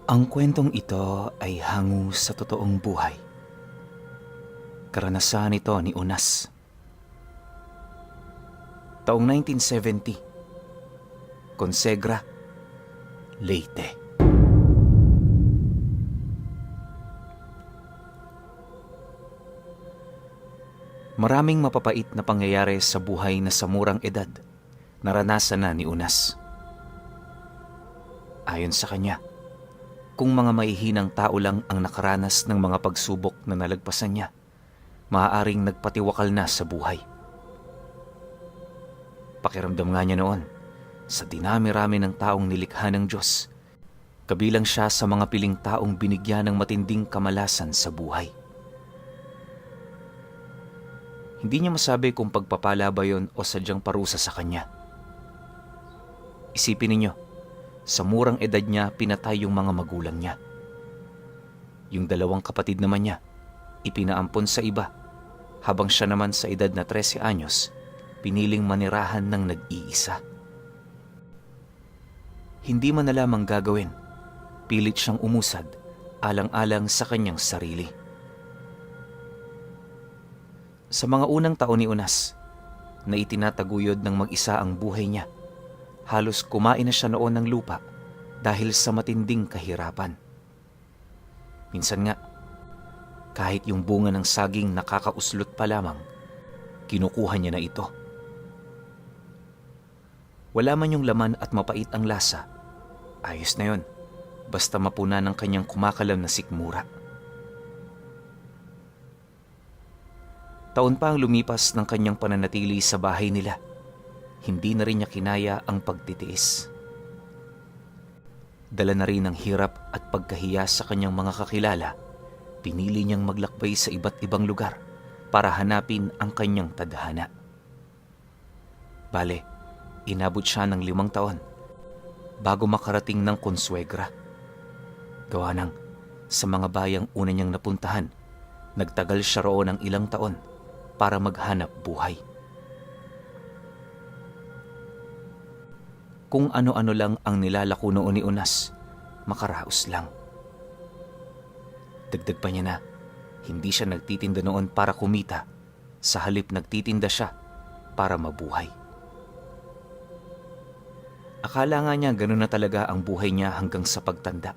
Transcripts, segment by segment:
Ang kwentong ito ay hango sa totoong buhay. Karanasan ito ni Unas. Taong 1970, Consegra, Leyte. Maraming mapapait na pangyayari sa buhay na sa murang edad, naranasan na ni Unas. Ayon sa kanya, kung mga maihinang tao lang ang nakaranas ng mga pagsubok na nalagpasan niya, maaaring nagpatiwakal na sa buhay. Pakiramdam nga niya noon, sa dinami-rami ng taong nilikha ng Diyos, kabilang siya sa mga piling taong binigyan ng matinding kamalasan sa buhay. Hindi niya masabi kung pagpapala ba yun o sadyang parusa sa kanya. Isipin ninyo, sa murang edad niya pinatay yung mga magulang niya. Yung dalawang kapatid naman niya, ipinaampon sa iba, habang siya naman sa edad na 13 anyos, piniling manirahan ng nag-iisa. Hindi man na lamang gagawin, pilit siyang umusad, alang-alang sa kanyang sarili. Sa mga unang taon ni Unas, na itinataguyod ng mag-isa ang buhay niya, halos kumain na siya noon ng lupa dahil sa matinding kahirapan. Minsan nga, kahit yung bunga ng saging nakakauslot pa lamang, kinukuha niya na ito. Wala man yung laman at mapait ang lasa, ayos na yon, basta mapuna ng kanyang kumakalam na sikmura. Taon pa ang lumipas ng kanyang pananatili sa bahay nila. Hindi na rin niya kinaya ang pagtitiis. Dala na rin ng hirap at pagkahiya sa kanyang mga kakilala, pinili niyang maglakbay sa iba't ibang lugar para hanapin ang kanyang tadhana. Bale, inabot siya ng 5 taon bago makarating ng Consuegra. Gawa ng sa mga bayang una niyang napuntahan, nagtagal siya roon ng ilang taon para maghanap buhay. Kung ano-ano lang ang nilalako noon ni Unas, makaraos lang. Dagdag pa niya na, hindi siya nagtitinda noon para kumita, sa halip nagtitinda siya para mabuhay. Akala nga niya ganun na talaga ang buhay niya hanggang sa pagtanda.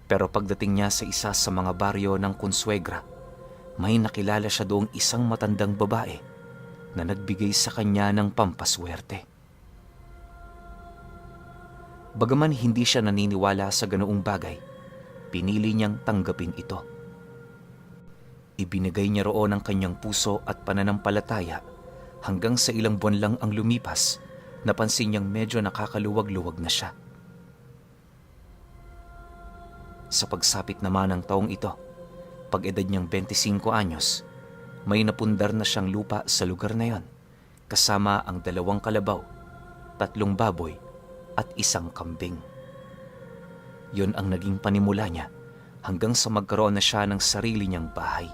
Pero pagdating niya sa isa sa mga baryo ng Consuegra, may nakilala siya doong isang matandang babae na nagbigay sa kanya ng pampaswerte. Bagaman hindi siya naniniwala sa ganoong bagay, pinili niyang tanggapin ito. Ibinigay niya roon ang kanyang puso at pananampalataya hanggang sa ilang buwan lang ang lumipas, napansin niyang medyo nakakaluwag-luwag na siya. Sa pagsapit naman ng taong ito, pag-edad niyang 25 anyos, may napundar na siyang lupa sa lugar na yon, kasama ang 2 kalabaw, 3 baboy, at 1 kambing. Yon ang naging panimula niya hanggang sa magkaroon na siya ng sarili niyang bahay.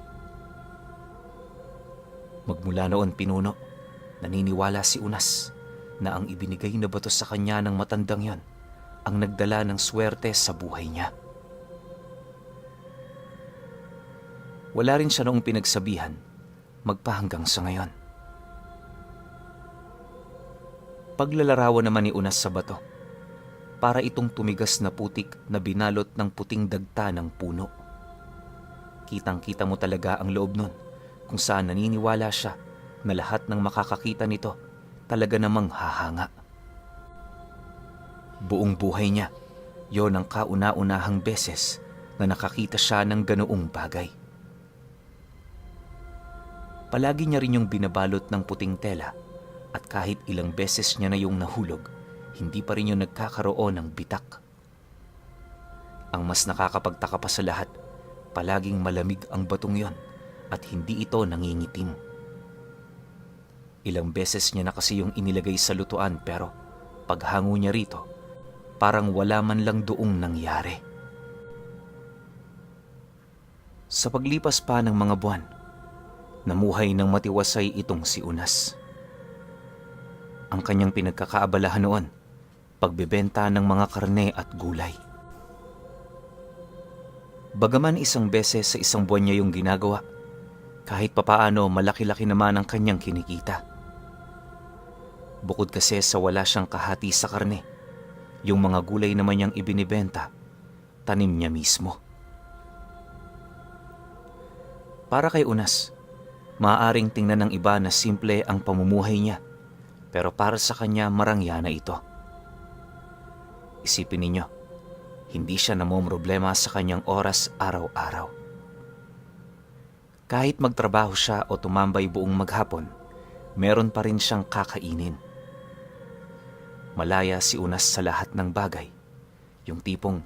Magmula noon pinuno, naniniwala si Unas na ang ibinigay na bato sa kanya ng matandang yon ang nagdala ng swerte sa buhay niya. Wala rin siya noong pinagsabihan, magpahanggang sa ngayon. Paglalarawan naman ni Unas sa bato, para itong tumigas na putik na binalot ng puting dagta ng puno. Kitang-kita mo talaga ang loob nun, kung saan naniniwala siya na lahat ng makakakita nito talaga namang hahanga. Buong buhay niya, yon ang kauna-unahang beses na nakakita siya ng ganoong bagay. Palagi niya rin yung binabalot ng puting tela at kahit ilang beses niya na yung nahulog, hindi pa rin yung nagkakaroon ng bitak. Ang mas nakakapagtaka pa sa lahat, palaging malamig ang batong yon at hindi ito nangingitim. Ilang beses niya na kasi yung inilagay sa lutuan pero paghango niya rito, parang wala man lang doong nangyari. Sa paglipas pa ng mga buwan, namuhay ng matiwasay itong si Unas. Ang kanyang pinagkakaabalahan noon, pagbebenta ng mga karne at gulay. Bagaman isang beses sa isang buwan niya yung ginagawa, kahit papaano malaki-laki naman ang kanyang kinikita. Bukod kasi sa wala siyang kahati sa karne, yung mga gulay naman niyang ibinibenta, tanim niya mismo. Para kay Unas, maaaring tingnan ng iba na simple ang pamumuhay niya, pero para sa kanya marangya na ito. Isipin ninyo, hindi siya namomroblema sa kanyang oras araw-araw. Kahit magtrabaho siya o tumambay buong maghapon, meron pa rin siyang kakainin. Malaya si Unas sa lahat ng bagay. Yung tipong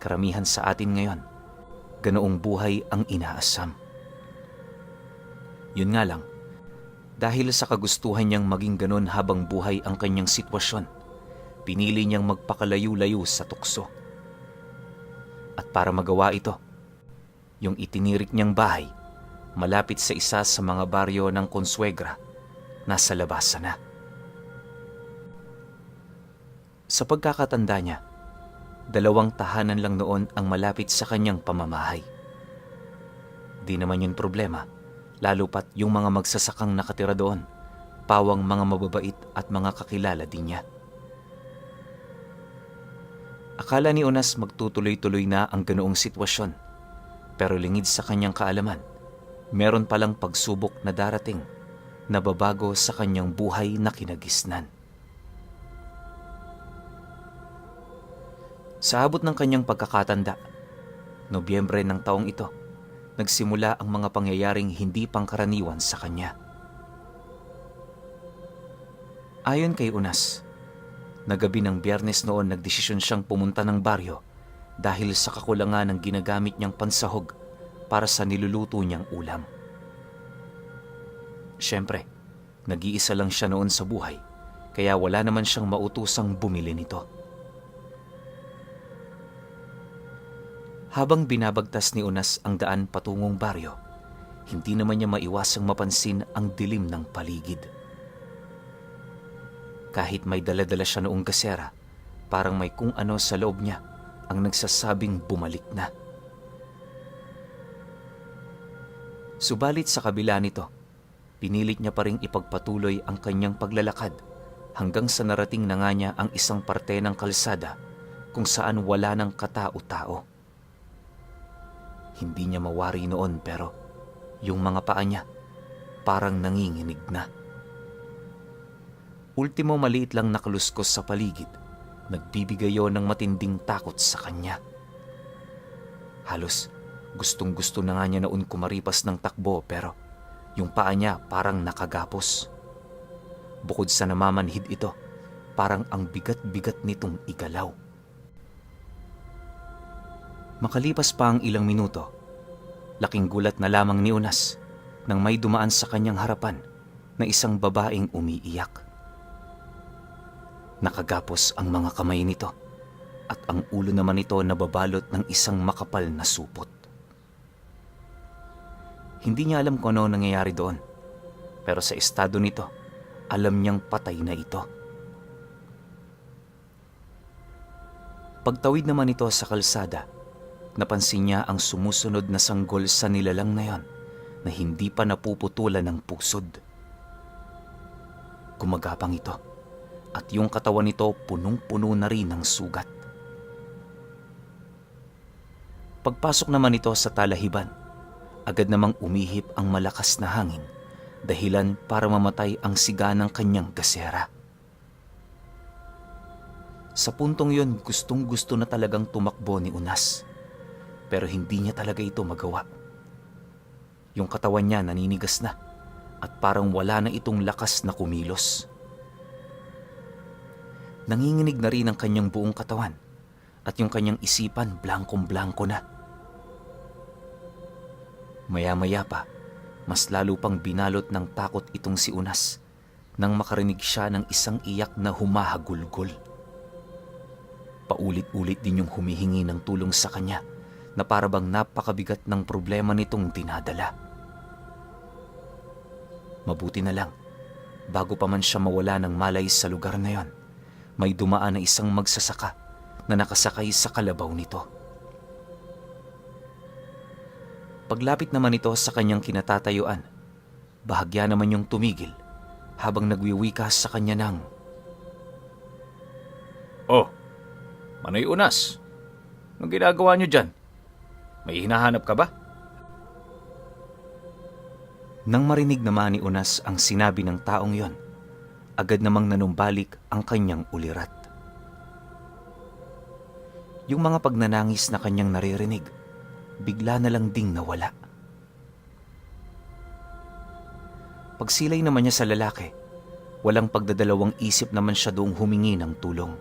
karamihan sa atin ngayon, ganoong buhay ang inaasam. Yun nga lang, dahil sa kagustuhan niyang maging ganon habang buhay ang kanyang sitwasyon, pinili niyang magpakalayo-layo sa tukso. At para magawa ito, yung itinirik niyang bahay, malapit sa isa sa mga baryo ng Consuegra, nasa labasan na. Sa pagkakatanda niya, 2 tahanan lang noon ang malapit sa kanyang pamamahay. Di naman yun problema, lalo pat yung mga magsasakang nakatira doon, pawang mga mababait at mga kakilala din niya. Akala ni Unas magtutuloy-tuloy na ang ganoong sitwasyon, pero lingid sa kanyang kaalaman, meron palang pagsubok na darating na babago sa kanyang buhay na kinagisnan. Sa abot ng kanyang pagkakatanda, Nobyembre ng taong ito, nagsimula ang mga pangyayaring hindi pangkaraniwan sa kanya. Ayon kay Unas, na gabi ng Biyernes noon nagdesisyon siyang pumunta ng baryo dahil sa kakulangan ng ginagamit niyang pansahog para sa niluluto niyang ulam. Siyempre, nag-iisa lang siya noon sa buhay, kaya wala naman siyang mautusang bumili nito. Habang binabagtas ni Unas ang daan patungong baryo, hindi naman niya maiwasang mapansin ang dilim ng paligid. Kahit may dala-dala siya noong gasera, parang may kung ano sa loob niya ang nagsasabing bumalik na. Subalit sa kabila nito, pinilit niya pa ring ipagpatuloy ang kanyang paglalakad hanggang sa narating na nga niya ang isang parte ng kalsada kung saan wala ng katao-tao. Hindi niya mawari noon pero yung mga paa niya parang nanginginig na. Ultimo maliit lang nakaluskos sa paligid, nagbibigay yon ng matinding takot sa kanya. Halos gustong-gusto na nga niya noon kumaripas ng takbo pero yung paa niya parang nakagapos. Bukod sa namamanhid ito, parang ang bigat-bigat nitong igalaw. Makalipas pa ang ilang minuto, laking gulat na lamang ni Unas nang may dumaan sa kanyang harapan na isang babaeng umiiyak. Nakagapos ang mga kamay nito at ang ulo naman nito nababalot ng isang makapal na supot. Hindi niya alam kung ano nangyayari doon, pero sa estado nito, alam niyang patay na ito. Pagtawid naman ito sa kalsada, napansin niya ang sumusunod na sanggol sa nilalang na yon na hindi pa napuputulan ng pusod. Gumagapang ito at yung katawan nito punong-puno na rin ng sugat. Pagpasok naman ito sa talahiban, agad namang umihip ang malakas na hangin, dahilan para mamatay ang siga ng kanyang gasera. Sa puntong yun, gustong-gusto na talagang tumakbo ni Unas, pero hindi niya talaga ito magawa. Yung katawan niya naninigas na at parang wala na itong lakas na kumilos. Nanginginig na rin ang kanyang buong katawan at yung kanyang isipan blankong-blanko na. Maya-maya pa, mas lalo pang binalot ng takot itong si Unas nang makarinig siya ng isang iyak na humahagulgol. Paulit-ulit din yung humihingi ng tulong sa kanya na para bang napakabigat ng problema nitong dinadala. Mabuti na lang, bago pa man siya mawala ng malay sa lugar na yon, may dumaan na isang magsasaka na nakasakay sa kalabaw nito. Paglapit naman ito sa kanyang kinatatayuan, bahagya naman yung tumigil habang nagwiwika sa kanya ng, "Oh, Manoy Unas, anong ginagawa niyo dyan? May hinahanap ka ba?" Nang marinig naman ni Unas ang sinabi ng taong yon, agad namang nanumbalik ang kanyang ulirat. Yung mga pagnanangis na kanyang naririnig, bigla na lang ding nawala. Pagsilay naman niya sa lalaki, walang pagdadalawang isip naman siya doong humingi ng tulong.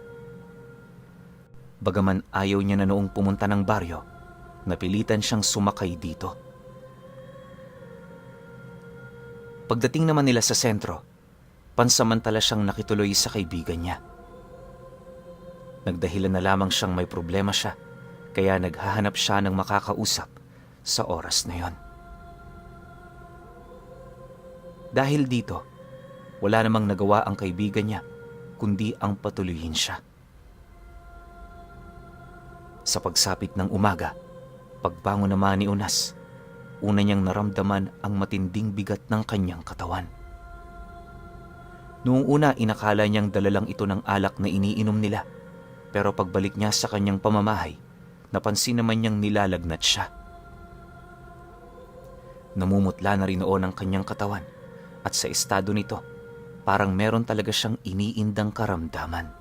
Bagaman ayaw niya na noong pumunta ng baryo, napilitan siyang sumakay dito. Pagdating naman nila sa sentro, pansamantala siyang nakituloy sa kaibigan niya. Nagdahilan na lamang siyang may problema siya, kaya naghahanap siya ng makakausap sa oras na yon. Dahil dito, wala namang nagawa ang kaibigan niya, kundi ang patuloyin siya. Sa pagsapit ng umaga, pagbangon naman ni Unas, una niyang naramdaman ang matinding bigat ng kanyang katawan. Noong una, inakala niyang dala lang ito ng alak na iniinom nila, pero pagbalik niya sa kanyang pamamahay, napansin naman niyang nilalagnat siya. Namumutla na rin noon ang kanyang katawan, at sa estado nito, parang meron talaga siyang iniindang karamdaman.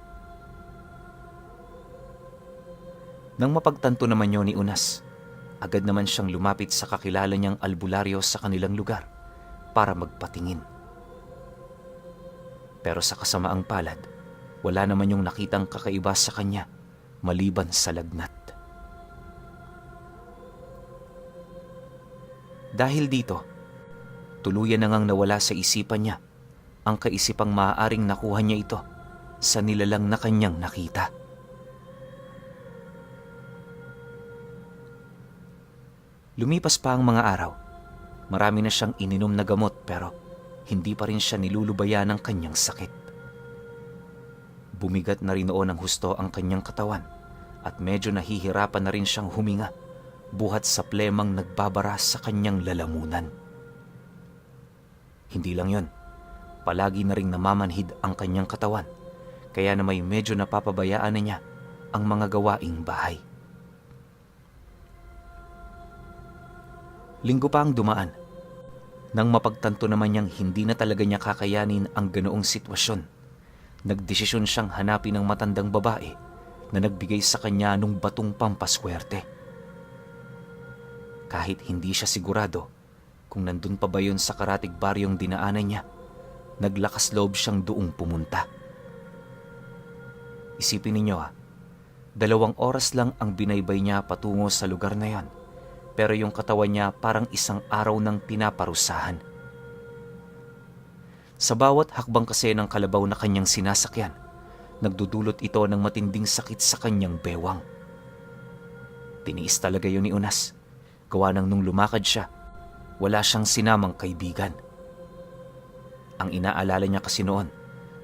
Nang mapagtanto naman yun ni Unas, agad naman siyang lumapit sa kakilala niyang albularyo sa kanilang lugar para magpatingin. Pero sa kasamaang palad, wala naman yung nakitang kakaiba sa kanya maliban sa lagnat. Dahil dito, tuluyan na ngang nawala sa isipan niya ang kaisipang maaaring nakuha niya ito sa nilalang na kanyang nakita. Lumipas pa ang mga araw. Marami na siyang ininom na gamot pero hindi pa rin siya nilulubayan ng kanyang sakit. Bumigat na rin noon ang husto ang kanyang katawan at medyo nahihirapan na rin siyang huminga buhat sa plemang nagbabara sa kanyang lalamunan. Hindi lang yon, palagi na ring namamanhid ang kanyang katawan kaya na may medyo napapabayaan na niya ang mga gawaing bahay. Linggo pa ang dumaan. Nang mapagtanto naman niyang hindi na talaga niya kakayanin ang ganoong sitwasyon, nagdesisyon siyang hanapin ang matandang babae na nagbigay sa kanya nung batong pampaswerte. Kahit hindi siya sigurado kung nandun pa ba yun sa karatig baryong dinaanan niya, naglakas loob siyang doong pumunta. Isipin ninyo 2 oras lang ang binaybay niya patungo sa lugar na yon. Pero yung katawan niya parang isang araw ng pinaparusahan. Sa bawat hakbang kasi ng kalabaw na kanyang sinasakyan, nagdudulot ito ng matinding sakit sa kanyang bewang. Tiniis talaga yun ni Unas. Gawa ng nung lumakad siya, wala siyang sinamang kaibigan. Ang inaalala niya kasi noon,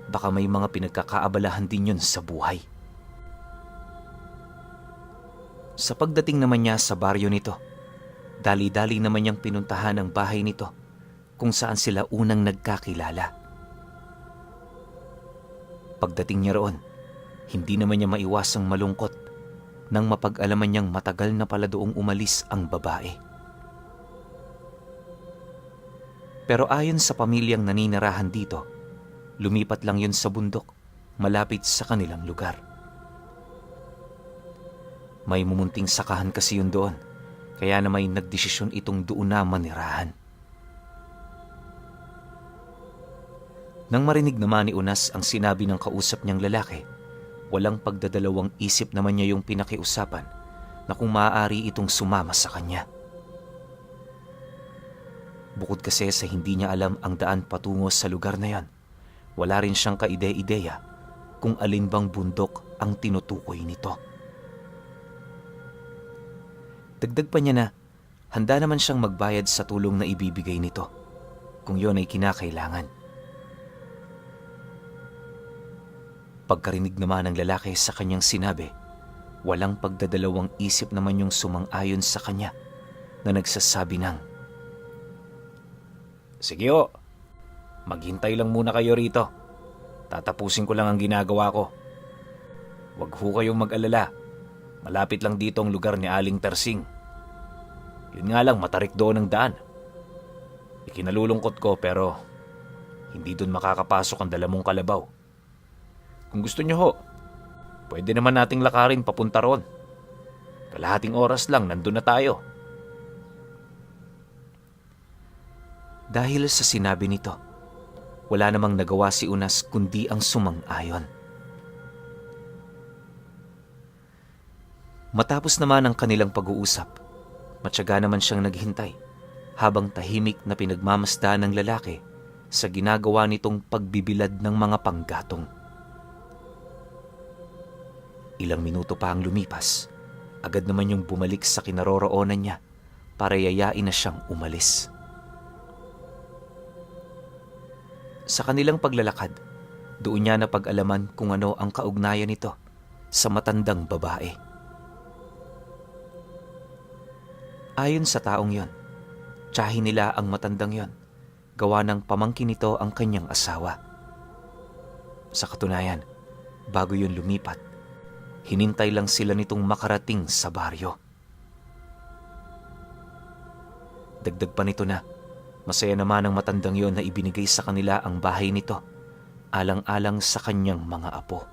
baka may mga pinagkakaabalahan din yun sa buhay. Sa pagdating naman niya sa baryo nito, dali-dali naman niyang pinuntahan ang bahay nito kung saan sila unang nagkakilala. Pagdating niya roon, hindi naman niya maiwasang malungkot nang mapag-alaman niyang matagal na pala doong umalis ang babae. Pero ayon sa pamilyang naninirahan dito, lumipat lang yun sa bundok malapit sa kanilang lugar. May mumunting sakahan kasi yun doon, kaya na may nagdesisyon itong doon na manirahan. Nang marinig naman ni Unas ang sinabi ng kausap niyang lalaki, walang pagdadalawang isip naman niya yung pinakiusapan na kung maaari itong sumama sa kanya. Bukod kasi sa hindi niya alam ang daan patungo sa lugar na yan, wala rin siyang kaide-ideya kung alin bang bundok ang tinutukoy nito. Dagdag pa niya na handa naman siyang magbayad sa tulong na ibibigay nito kung yon ay kinakailangan. Pagkarinig naman ng lalaki sa kanyang sinabi, walang pagdadalawang isip naman yung sumang-ayon sa kanya na nagsasabi ng, "Sige ho, maghintay lang muna kayo rito. Tatapusin ko lang ang ginagawa ko. Huwag ho kayong mag-alala. Malapit lang dito ang lugar ni Aling Tersing. Yun nga lang, matarik doon ang daan. Ikinalulungkot ko pero hindi doon makakapasok ang dala mong kalabaw. Kung gusto nyo ho, pwede naman nating lakarin papunta roon. Kalahating oras lang, nandun na tayo." Dahil sa sinabi nito, wala namang nagawa si Unas kundi ang sumang-ayon. Matapos naman ang kanilang pag-uusap, matyaga naman siyang naghintay habang tahimik na pinagmamasdan ng lalaki sa ginagawa nitong pagbibilad ng mga panggatong. Ilang minuto pa ang lumipas, agad naman yung bumalik sa kinaroroonan niya para yayain na siyang umalis. Sa kanilang paglalakad, doon niya napag-alaman kung ano ang kaugnayan nito sa matandang babae. Ayon sa taong yon, tiyahin nila ang matandang yon, gawa ng pamangkin nito ang kanyang asawa. Sa katunayan, bago yun lumipat, hinintay lang sila nitong makarating sa baryo. Dagdag pa nito na, masaya naman ang matandang yon na ibinigay sa kanila ang bahay nito, alang-alang sa kanyang mga apo.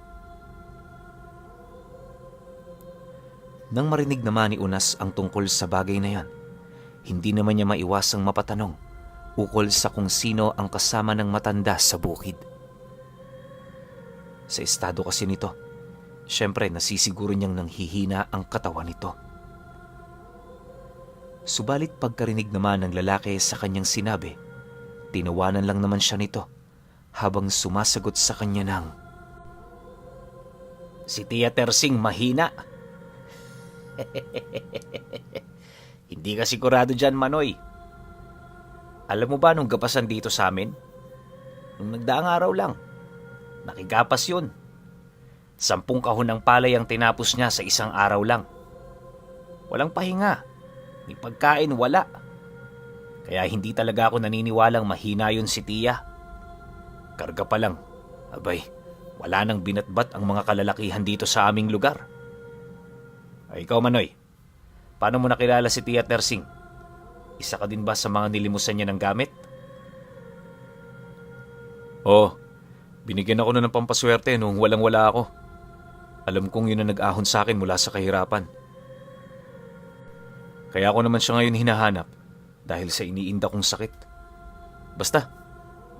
Nang marinig naman ni Unas ang tungkol sa bagay na yon, hindi naman niya maiwasang mapatanong ukol sa kung sino ang kasama ng matanda sa bukid. Sa estado kasi nito, syempre nasisiguro niyang nanghihina ang katawan nito. Subalit pagkarinig naman ng lalaki sa kanyang sinabi, tinawanan lang naman siya nito habang sumasagot sa kanya ng, "Si Tia Tersing mahina." "Hindi ka sigurado dyan, Manoy. Alam mo ba nung gapasan dito sa amin? Nung nagdaang araw lang, nakigapas yun. 10 kahon ng palay ang tinapos niya sa isang araw lang. Walang pahinga. Ni pagkain wala. Kaya hindi talaga ako naniniwalang mahina yun si Tia. Karga pa lang. Abay, wala nang binatbat ang mga kalalakihan dito sa aming lugar." "Ay, ikaw, Manoy, paano mo nakilala si Tia Tersing? Isa ka din ba sa mga nilimusan niya ng gamit?" "Oo, binigyan ako ng pampaswerte nung walang-wala ako. Alam kong yun ang nag-ahon sa akin mula sa kahirapan. Kaya ako naman siya ngayon hinahanap dahil sa iniinda kong sakit. Basta,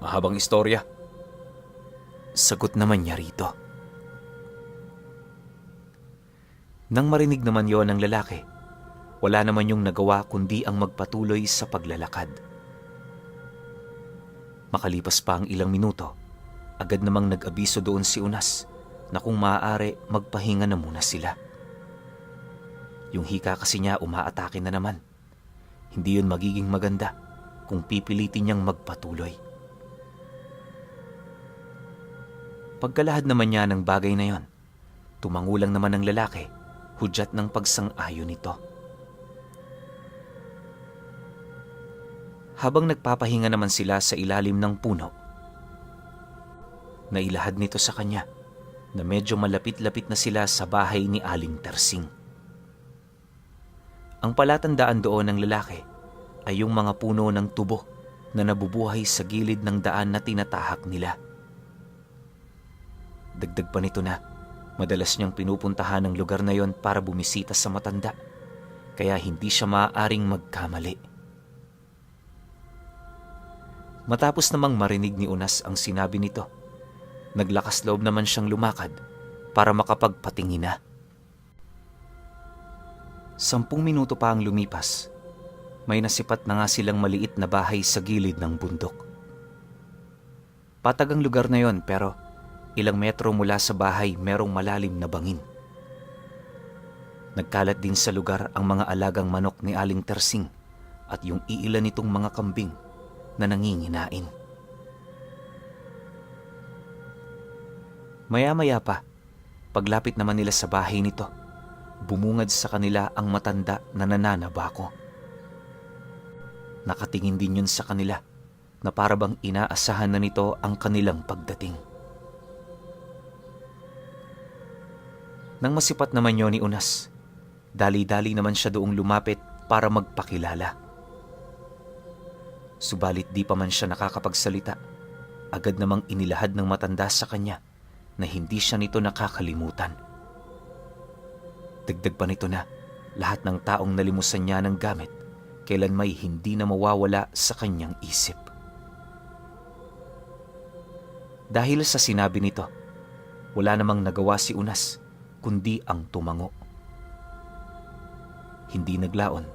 mahabang istorya." Sagot naman niya rito. Nang marinig naman yon ng lalaki, wala naman yung nagawa kundi ang magpatuloy sa paglalakad. Makalipas pa ang ilang minuto, agad namang nag-abiso doon si Unas na kung maaari magpahinga na muna sila. Yung hika kasi niya umaatake na naman. Hindi yun magiging maganda kung pipilitin niyang magpatuloy. Pagkalahad naman niya ng bagay na yon, tumangulang naman ang lalaki, hudyat ng pagsang-ayon nito. Habang nagpapahinga naman sila sa ilalim ng puno, nailahad nito sa kanya na medyo malapit-lapit na sila sa bahay ni Aling Tersing. Ang palatandaan doon ng lalaki ay yung mga puno ng tubo na nabubuhay sa gilid ng daan na tinatahak nila. Dagdag pa nito na madalas niyang pinupuntahan ang lugar na yon para bumisita sa matanda, kaya hindi siya maaaring magkamali. Matapos namang marinig ni Unas ang sinabi nito, naglakas loob naman siyang lumakad para makapagpatingin na. 10 minuto pa ang lumipas, may nasipat na nga silang maliit na bahay sa gilid ng bundok. Patag ang lugar na yon pero ilang metro mula sa bahay merong malalim na bangin. Nagkalat din sa lugar ang mga alagang manok ni Aling Tersing at yung iilan nitong mga kambing na nanginginain. Maya-maya pa, paglapit naman nila sa bahay nito, bumungad sa kanila ang matanda na nananabako. Nakatingin din yun sa kanila na parabang inaasahan na nito ang kanilang pagdating. Nang masipat naman yun ni Unas, dali-dali naman siya doong lumapit para magpakilala. Subalit di pa man siya nakakapagsalita, agad namang inilahad ng matanda sa kanya na hindi siya nito nakakalimutan. Dagdag pa nito na lahat ng taong nalimusan niya ng gamit, kailan may hindi na mawawala sa kanyang isip. Dahil sa sinabi nito, wala namang nagawa si Unas kundi ang tumango. Hindi naglaon,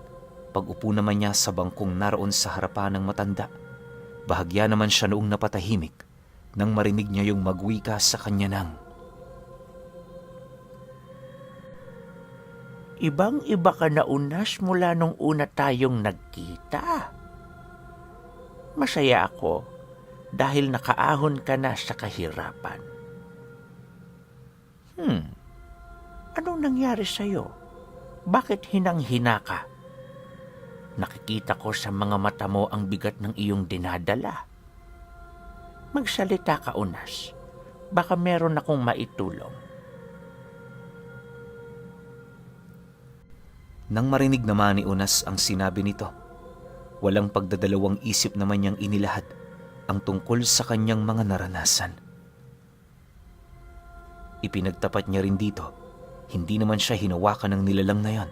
pag-upo naman niya sa bangkong naroon sa harapan ng matanda, bahagya naman siya noong napatahimik nang marinig niya yung magwika sa kanya ng, "Ibang-iba ka na, Unas, mula nung una tayong nagkita. Masaya ako dahil nakaahon ka na sa kahirapan. Anong nangyari sa'yo? Bakit hinang-hina ka? Nakikita ko sa mga mata mo ang bigat ng iyong dinadala. Magsalita ka, Unas. Baka meron akong maitulong." Nang marinig naman ni Unas ang sinabi nito, walang pagdadalawang isip naman niyang inilahad ang tungkol sa kanyang mga naranasan. Ipinagtapat niya rin dito, hindi naman siya hinawakan ng nilalang na yon,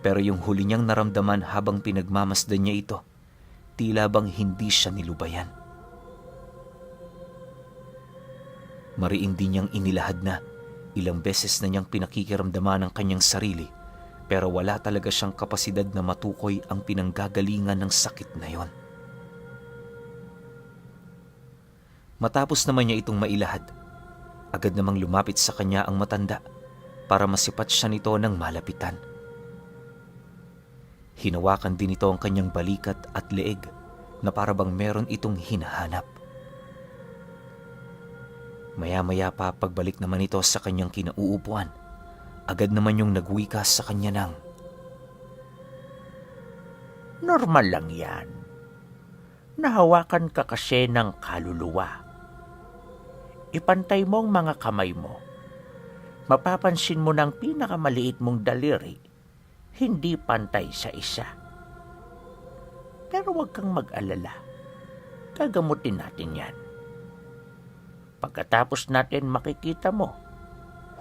pero yung huli niyang naramdaman habang pinagmamasdan niya ito, tila bang hindi siya nilubayan. Mariin din niyang inilahad na ilang beses na niyang pinakikiramdaman ang kanyang sarili, pero wala talaga siyang kapasidad na matukoy ang pinanggagalingan ng sakit na yon. Matapos naman niya itong mailahad, agad namang lumapit sa kanya ang matanda para masipat siya nito ng malapitan. Hinawakan din ito ang kanyang balikat at leeg na parabang meron itong hinahanap. Maya-maya pa pagbalik naman ito sa kanyang kinauupuan, agad naman yung nagwika sa kanya ng, "Normal lang yan. Nahawakan ka kasi ng kaluluwa. Ipantay mo ang mga kamay mo. Mapapansin mo ng pinakamaliit mong daliri, hindi pantay sa isa. Pero huwag kang mag-alala. Gagamutin natin yan. Pagkatapos natin makikita mo,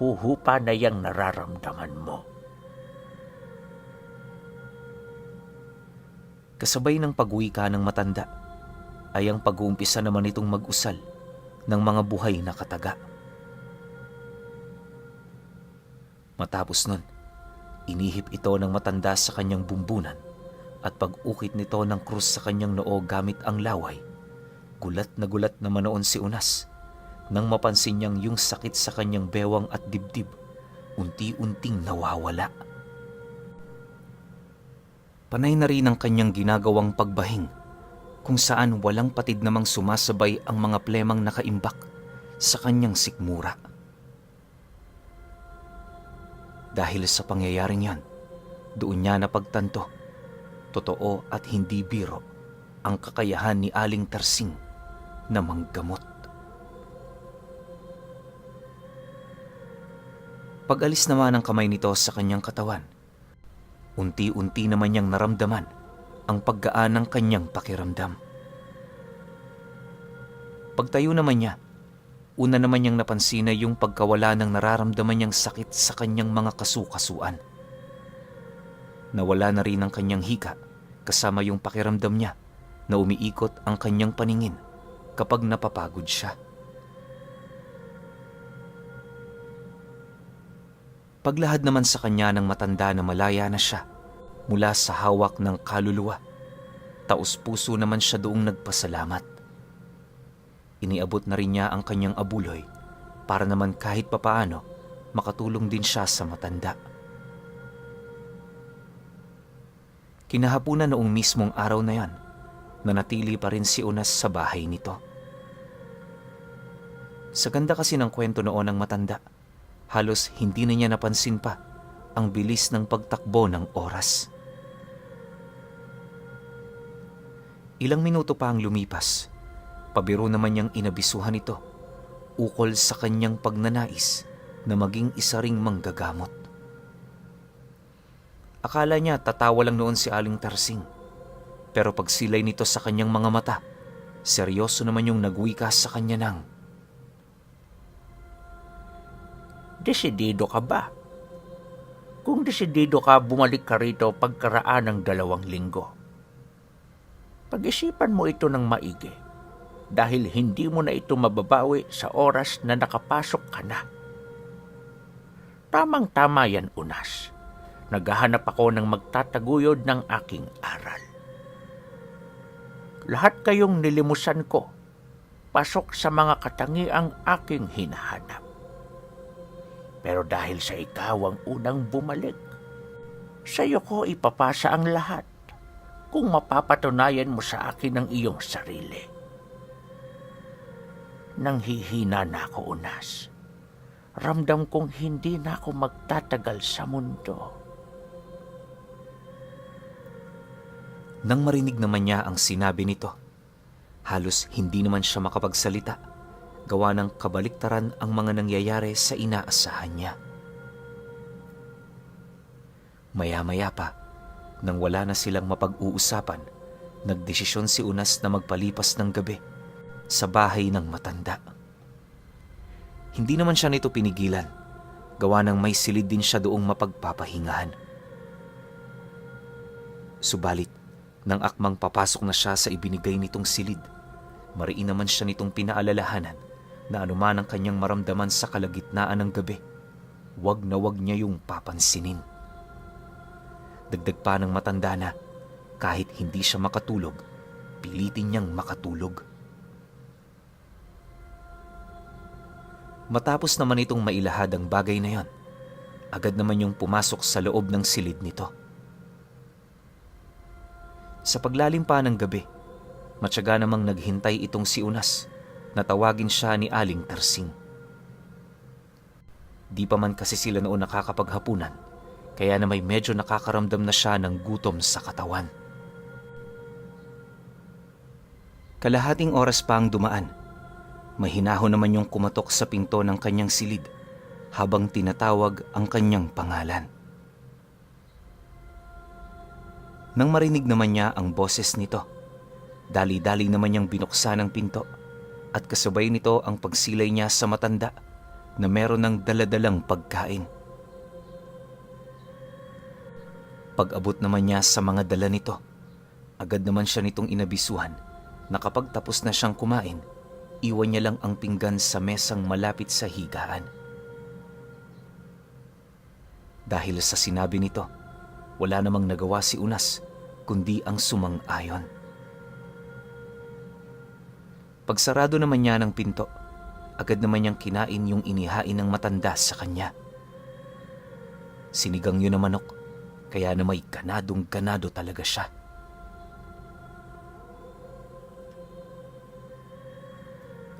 huhupa na yang nararamdaman mo." Kasabay ng pagwika ng matanda ay ang pag-uumpisa naman itong mag-usal ng mga buhay na kataga. Matapos nun, inihip ito ng matanda sa kanyang bumbunan at pag-ukit nito ng krus sa kanyang noo gamit ang laway. Gulat naman noon si Unas nang mapansin niyang yung sakit sa kanyang bewang at dibdib unti-unting nawawala. Panay na rin ang kanyang ginagawang pagbahing kung saan walang patid namang sumasabay ang mga plemang nakaimbak sa kanyang sikmura. Dahil sa pangyayaring yan, doon niya napagtanto, totoo at hindi biro, ang kakayahan ni Aling Tarsing na manggamot. Pag-alis naman ng kamay nito sa kanyang katawan, unti-unti naman niyang naramdaman ang paggaan ng kanyang pakiramdam. Pagtayo naman niya, una naman niyang napansin na yung pagkawala ng nararamdaman niyang sakit sa kanyang mga kasukasuan. Nawala na rin ang kanyang hika kasama yung pakiramdam niya na umiikot ang kanyang paningin kapag napapagod siya. Paglahad naman sa kanya ng matanda na malaya na siya mula sa hawak ng kaluluwa, taos-puso naman siya doong nagpasalamat. Iniabot na rin niya ang kanyang abuloy para naman kahit papaano makatulong din siya sa matanda. Kinahapunan noong mismong araw na yan, nanatili pa rin si Unas sa bahay nito. Sa ganda kasi ng kwento noon ng matanda, halos hindi na niya napansin pa ang bilis ng pagtakbo ng oras. Ilang minuto pa ang lumipas. Pabiro naman niyang inabisuhan ito ukol sa kanyang pagnanais na maging isa ring manggagamot. Akala niya tatawa lang noon si Aling Tarsing. Pero pagsilay nito sa kanyang mga mata, seryoso naman yung nagwika sa kanya ng, "Desidido ka ba? Kung desidido ka, bumalik ka rito pagkaraan ng 2 linggo. Pag-isipan mo ito ng maigi dahil hindi mo na ito mababawi sa oras na nakapasok ka na." "Tamang-tama yan, Unas. Naghahanap ako ng magtataguyod ng aking aral. Lahat kayong nilimusan ko, pasok sa mga katangiang aking hinahanap. Pero dahil sa ikaw ang unang bumalik, sa iyo ko ipapasa ang lahat kung mapapatunayan mo sa akin ang iyong sarili." Nanghihina na ako, Unas. Ramdam kong hindi na ako magtatagal sa mundo. Nang marinig naman niya ang sinabi nito, halos hindi naman siya makapagsalita, gawa ng kabaliktaran ang mga nangyayari sa inaasahan niya. Maya-maya pa, nang wala na silang mapag-uusapan, nagdesisyon si Unas na magpalipas ng gabi sa bahay ng matanda. Hindi naman siya nito pinigilan, gawa ng may silid din siya doong mapagpapahingahan. Subalit, nang akmang papasok na siya sa ibinigay nitong silid, mariin naman siya nitong pinaalalahanan na anuman ang kanyang maramdaman sa kalagitnaan ng gabi, wag na wag niya yung papansinin. Dagdag pa ng matanda na kahit hindi siya makatulog, pilitin niyang makatulog. Matapos naman itong mailahad ang bagay na yon, agad naman yung pumasok sa loob ng silid nito. Sa paglalim pa ng gabi, matyaga namang naghintay itong si Unas na tawagin siya ni Aling Tarsing. Di pa man kasi sila noon nakakapaghapunan, kaya na may medyo nakakaramdam na siya ng gutom sa katawan. Kalahating oras pa ang dumaan. Mahinahon naman yung kumatok sa pinto ng kanyang silid habang tinatawag ang kanyang pangalan. Nang marinig naman niya ang boses nito, dali-dali naman niyang binuksan ang pinto at kasabay nito ang pagsilay niya sa matanda na meron ng daladalang pagkain. Pag-abot naman niya sa mga dala nito, agad naman siya nitong inabisuhan na kapag tapos na siyang kumain, iwan niya lang ang pinggan sa mesang malapit sa higaan. Dahil sa sinabi nito, wala namang nagawa si Unas kundi ang sumang-ayon. Pagsarado naman niya ng pinto, agad naman niyang kinain yung inihain ng matanda sa kanya. Sinigang yun na manok, kaya na may ganadong-ganado talaga siya.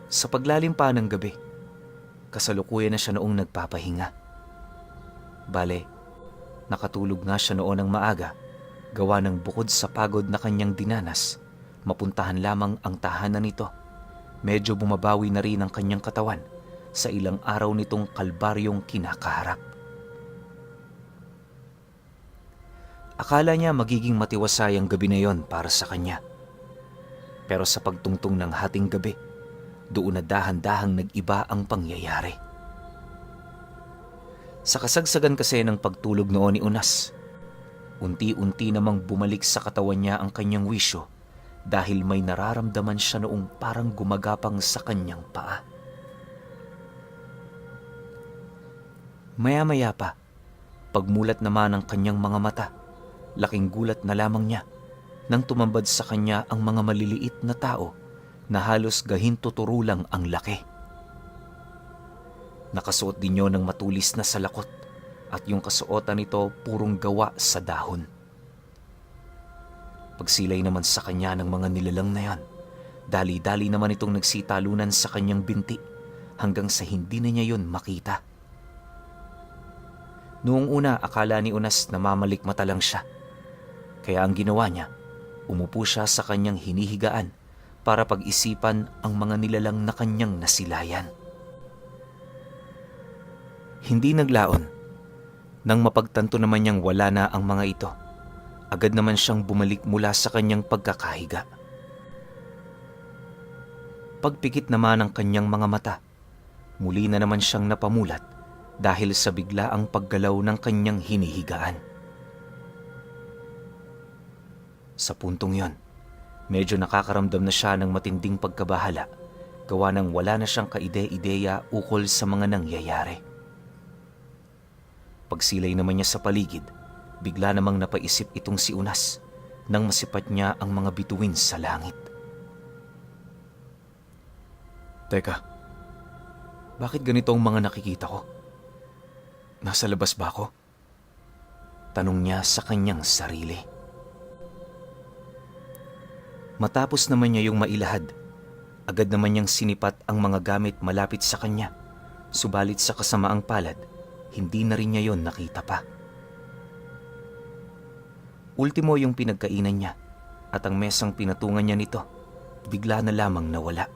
Sa paglalim pa ng gabi, kasalukuyan na siya noong nagpapahinga. Bale, nakatulog nga siya noon ng maaga, gawa ng bukod sa pagod na kanyang dinanas, mapuntahan lamang ang tahanan nito. Medyo bumabawi na rin ang kanyang katawan sa ilang araw nitong kalbaryong kinakaharap. Akala niya magiging matiwasay ang gabi na yon para sa kanya. Pero sa pagtungtong ng hating gabi, doon na dahan-dahang nag-iba ang pangyayari. Sa kasagsagan kasi ng pagtulog noon ni Unas, unti-unti namang bumalik sa katawan niya ang kanyang wisyo dahil may nararamdaman siya noong parang gumagapang sa kanyang paa. Maya-maya pa, pagmulat naman ng kanyang mga mata, laking gulat na lamang niya nang tumambad sa kanya ang mga maliliit na tao na halos gahintuturo lang ang laki. Nakasuot din yun ng matulis na salakot at yung kasuotan nito purong gawa sa dahon. Pagsilay naman sa kanya ng mga nilalang na yan, dali-dali naman itong nagsitalunan sa kanyang binti hanggang sa hindi na niya yun makita. Noong una akala ni Unas na mamalikmata lang siya, kaya ang ginawa niya, umupo siya sa kanyang hinihigaan para pag-isipan ang mga nilalang na kanyang nasilayan. Hindi naglaon. Nang mapagtanto naman niyang wala na ang mga ito, agad naman siyang bumalik mula sa kanyang pagkakahiga. Pagpikit naman ng kanyang mga mata, muli na naman siyang napamulat dahil sa biglaang paggalaw ng kanyang hinihigaan. Sa puntong yon, medyo nakakaramdam na siya ng matinding pagkabahala, gawa ng wala na siyang kaide-ideya ukol sa mga nangyayari. Pagsilay naman niya sa paligid, bigla namang napaisip itong si Unas nang masipat niya ang mga bituin sa langit. Teka, bakit ganito ang mga nakikita ko? Nasa labas ba ako? Tanong niya sa kanyang sarili. Matapos naman niya yung mailahad, agad naman niyang sinipat ang mga gamit malapit sa kanya. Subalit sa kasamaang palad, hindi na rin niya yon nakita pa. Ultimo yung pinagkainan niya at ang mesang pinatungan niya nito, bigla na lamang nawala.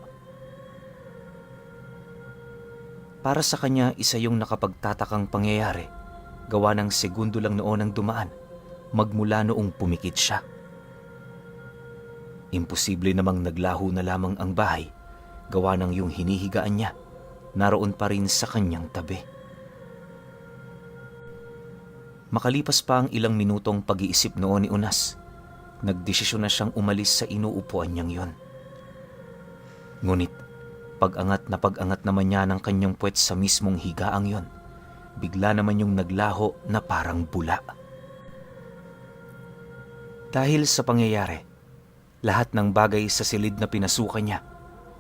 Para sa kanya, isa yung nakapagtatakang pangyayari, gawa ng segundo lang noon ang dumaan, magmula noong pumikit siya. Imposible namang naglaho na lamang ang bahay, gawa ng yung hinihigaan niya, naroon pa rin sa kanyang tabi. Makalipas pa ang ilang minutong pag-iisip noon ni Unas, nagdesisyon na siyang umalis sa inuupuan niyang yon. Ngunit, pag-angat naman niya ng kanyang puwet sa mismong higaang yon, bigla naman yung naglaho na parang bula. Dahil sa pangyayari, lahat ng bagay sa silid na pinasukan niya,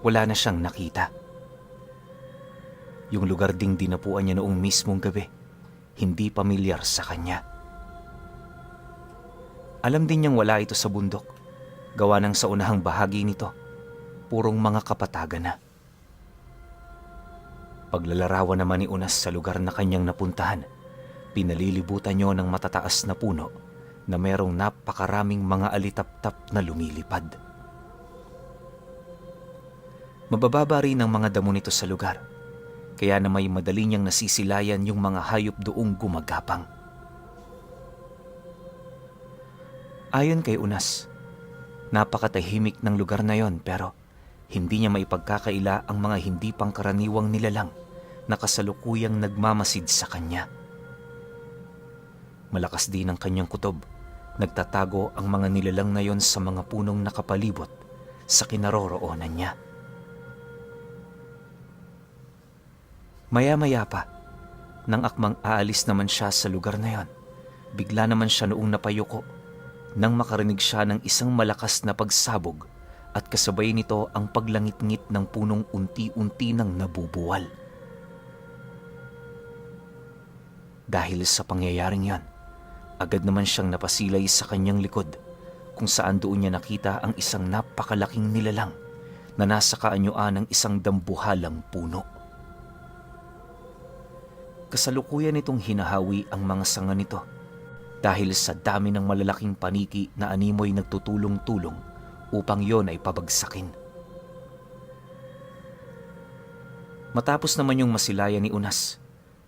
wala na siyang nakita. Yung lugar ding dinapuan niya noong mismong gabi, hindi pamilyar sa kanya. Alam din niyang wala ito sa bundok, gawa ng sa unahang bahagi nito, purong mga kapatagan na. Paglalarawan naman ni Unas sa lugar na kanyang napuntahan, pinalilibutan niyo ng matataas na puno na merong napakaraming mga alitap-tap na lumilipad. Mabababa rin ang mga damo nito sa lugar, kaya na may madali niyang nasisilayan yung mga hayop doong gumagapang. Ayon kay Unas, napakatahimik ng lugar na yon pero hindi niya maipagkakaila ang mga hindi pangkaraniwang nilalang na kasalukuyang nagmamasid sa kanya. Malakas din ang kanyang kutob. Nagtatago ang mga nilalang na yon sa mga punong nakapalibot sa kinaroroonan niya. Maya-maya pa, nang akmang aalis naman siya sa lugar na yon, bigla naman siya noong napayuko nang makarinig siya ng isang malakas na pagsabog at kasabay nito ang paglangit-ngit ng punong unti-unti nang nabubuwal. Dahil sa pangyayaring yon, agad naman siyang napasilay sa kanyang likod kung saan doon niya nakita ang isang napakalaking nilalang na nasa kaanyuan ng isang dambuhalang puno. Kasalukuyan itong hinahawi ang mga sanga nito dahil sa dami ng malalaking paniki na animoy nagtutulong-tulong upang yon ay pabagsakin. Matapos naman yung masilayan ni Unas,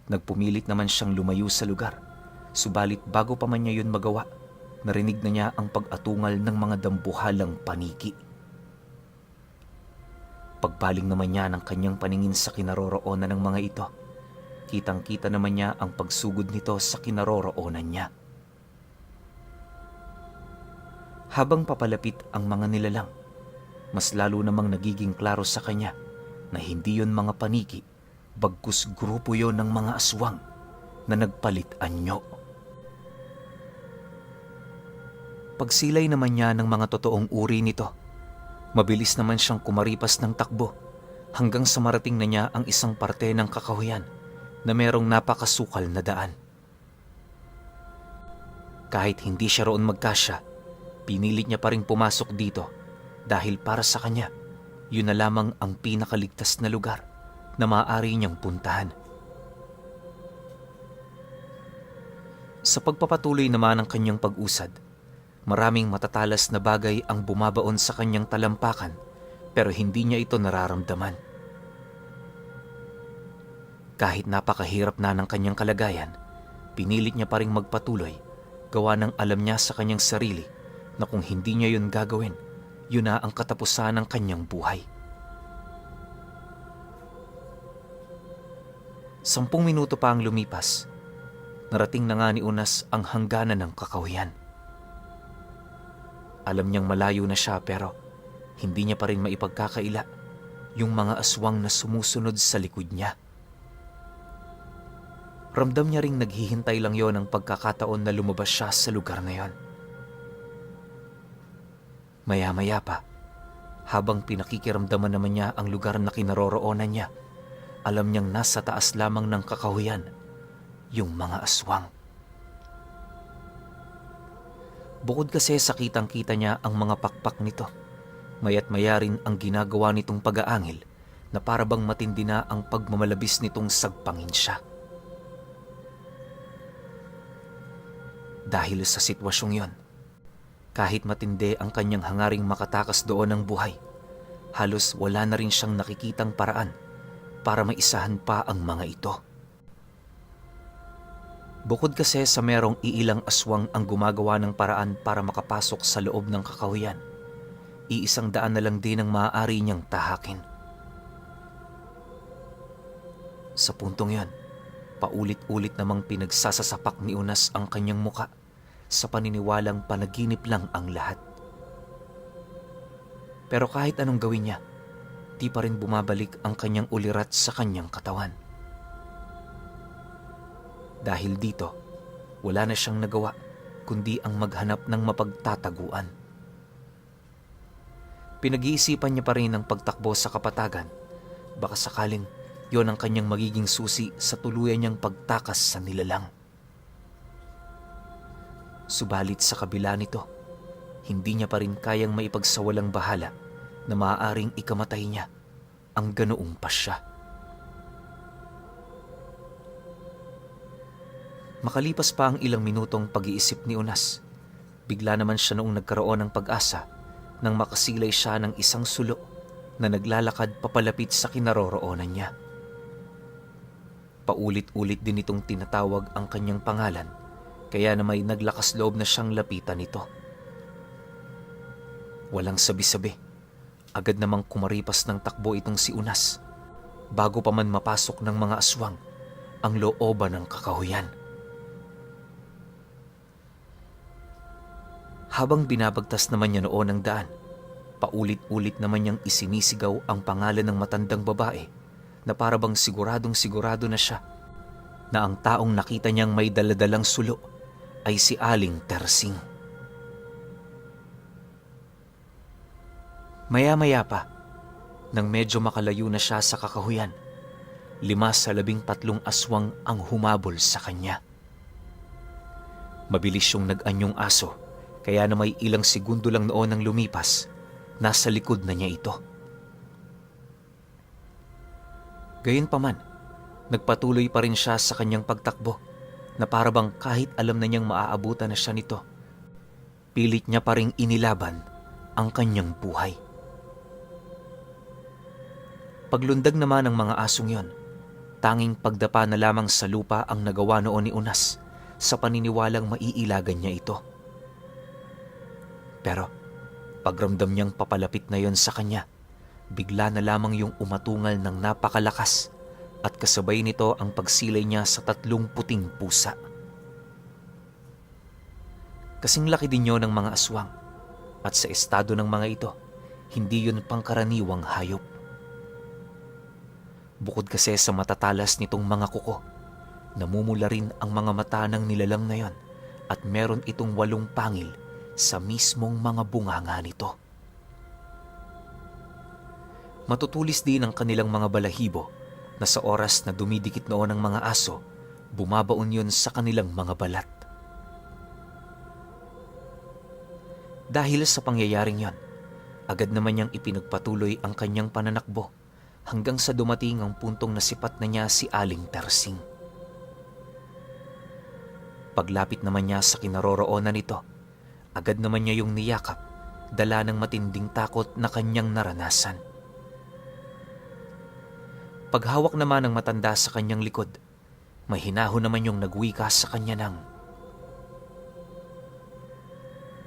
nagpumilit naman siyang lumayo sa lugar. Subalit bago pa man niya yun magawa, narinig na niya ang pag-atungal ng mga dambuhalang paniki. Pagbaling naman niya ng kanyang paningin sa kinaroroonan ng mga ito, kitang-kita naman niya ang pagsugod nito sa kinaroroonan niya. Habang papalapit ang mga nilalang, mas lalo namang nagiging klaro sa kanya na hindi yon mga paniki, bagkus grupo yon ng mga aswang na nagpalit anyo. Pagsilay naman niya ng mga totoong uri nito, mabilis naman siyang kumaripas ng takbo hanggang sa marating na niya ang isang parte ng kakahuyan na merong napakasukal na daan. Kahit hindi siya roon magkasya, pinilit niya pa rin pumasok dito dahil para sa kanya, yun na lamang ang pinakaligtas na lugar na maaari niyang puntahan. Sa pagpapatuloy naman ng kanyang pag-usad, Maraming matatalas na bagay ang bumabaon sa kanyang talampakan pero hindi niya ito nararamdaman. Kahit napakahirap na ng kanyang kalagayan, pinilit niya pa ring magpatuloy gawa ng alam niya sa kanyang sarili na kung hindi niya yun gagawin, yun na ang katapusan ng kanyang buhay. 10 minuto pa ang lumipas. Narating na nga ni Unas ang hangganan ng kakahuyan. Alam niyang malayo na siya pero hindi niya pa rin maipagkakaila yung mga aswang na sumusunod sa likod niya. Ramdam niya ring naghihintay lang yon ang pagkakataon na lumabas siya sa lugar na yon. Maya-maya pa, habang pinakikiramdaman naman niya ang lugar na kinaroroonan niya, alam niyang nasa taas lamang ng kakahuyan yung mga aswang. Bukod kasi sa kitang-kita niya ang mga pakpak nito, maya't maya rin ang ginagawa nitong pag-aangil na para bang matindi na ang pagmamalabis nitong sagpangin siya. Dahil sa sitwasyong yon, kahit matindi ang kanyang hangaring makatakas doon ng buhay, halos wala na rin siyang nakikitang paraan para maisahan pa ang mga ito. Bukod kasi sa merong iilang aswang ang gumagawa ng paraan para makapasok sa loob ng kakahuyan, iisang daan na lang din ang maaari niyang tahakin. Sa puntong yon, paulit-ulit namang pinagsasasapak ni Unas ang kanyang muka sa paniniwalang panaginip lang ang lahat. Pero kahit anong gawin niya, di pa rin bumabalik ang kanyang ulirat sa kanyang katawan. Dahil dito, wala na siyang nagawa kundi ang maghanap ng mapagtataguan. Pinag-iisipan niya pa rin ang pagtakbo sa kapatagan. Baka sakaling yon ang kanyang magiging susi sa tuluyan niyang pagtakas sa nilalang. Subalit sa kabila nito, hindi niya pa rin kayang maipagsawalang bahala na maaaring ikamatay niya ang ganoong pasya. Makalipas pa ang ilang minutong pag-iisip ni Unas, bigla naman siya noong nagkaroon ng pag-asa nang makasilay siya ng isang sulo na naglalakad papalapit sa kinaroroonan niya. Paulit-ulit din itong tinatawag ang kanyang pangalan, kaya na may naglakas loob na siyang lapitan nito. Walang sabi-sabi, agad namang kumaripas ng takbo itong si Unas bago pa man mapasok ng mga aswang ang looban ng kakahuyan. Habang binabagtas naman niya noon ang daan, paulit-ulit naman niyang isinisigaw ang pangalan ng matandang babae na para bang siguradong-sigurado na siya na ang taong nakita niyang may daladalang sulo ay si Aling Tersing. Maya-maya pa, nang medyo makalayo na siya sa kakahuyan, 5 sa 13 aswang ang humabol sa kanya. Mabilis yung nag-anyong aso, kaya na may ilang segundo lang noon ang lumipas, nasa likod na niya ito. Gayunpaman, nagpatuloy pa rin siya sa kanyang pagtakbo na para bang kahit alam na niyang maaabutan na siya nito, pilit niya pa ring inilaban ang kanyang buhay. Paglundag naman ng mga asong yon, tanging pagdapa na lamang sa lupa ang nagawa noon ni Unas sa paniniwalang maiilagan niya ito. Pero pagramdam niyang papalapit na yon sa kanya, bigla na lamang yung umatungal ng napakalakas at kasabay nito ang pagsilay niya sa 3 puting pusa. Kasing laki din yun ng mga aswang at sa estado ng mga ito, hindi yun pangkaraniwang hayop. Bukod kasi sa matatalas nitong mga kuko, namumula rin ang mga mata ng nilalang na yon at meron itong 8 pangil sa mismong mga bunganga nito. Matutulis din ang kanilang mga balahibo na sa oras na dumidikit noon ang mga aso, bumabaon yun sa kanilang mga balat. Dahil sa pangyayaring yon, agad naman niyang ipinagpatuloy ang kanyang pananakbo hanggang sa dumating ang puntong nasipat na niya si Aling Tersing. Paglapit naman niya sa kinaroroonan nito, Agad naman niya yung niyakap, dala ng matinding takot na kanyang naranasan. Paghawak naman ng matanda sa kanyang likod, may hinahon naman yung nagwika sa kanya ng,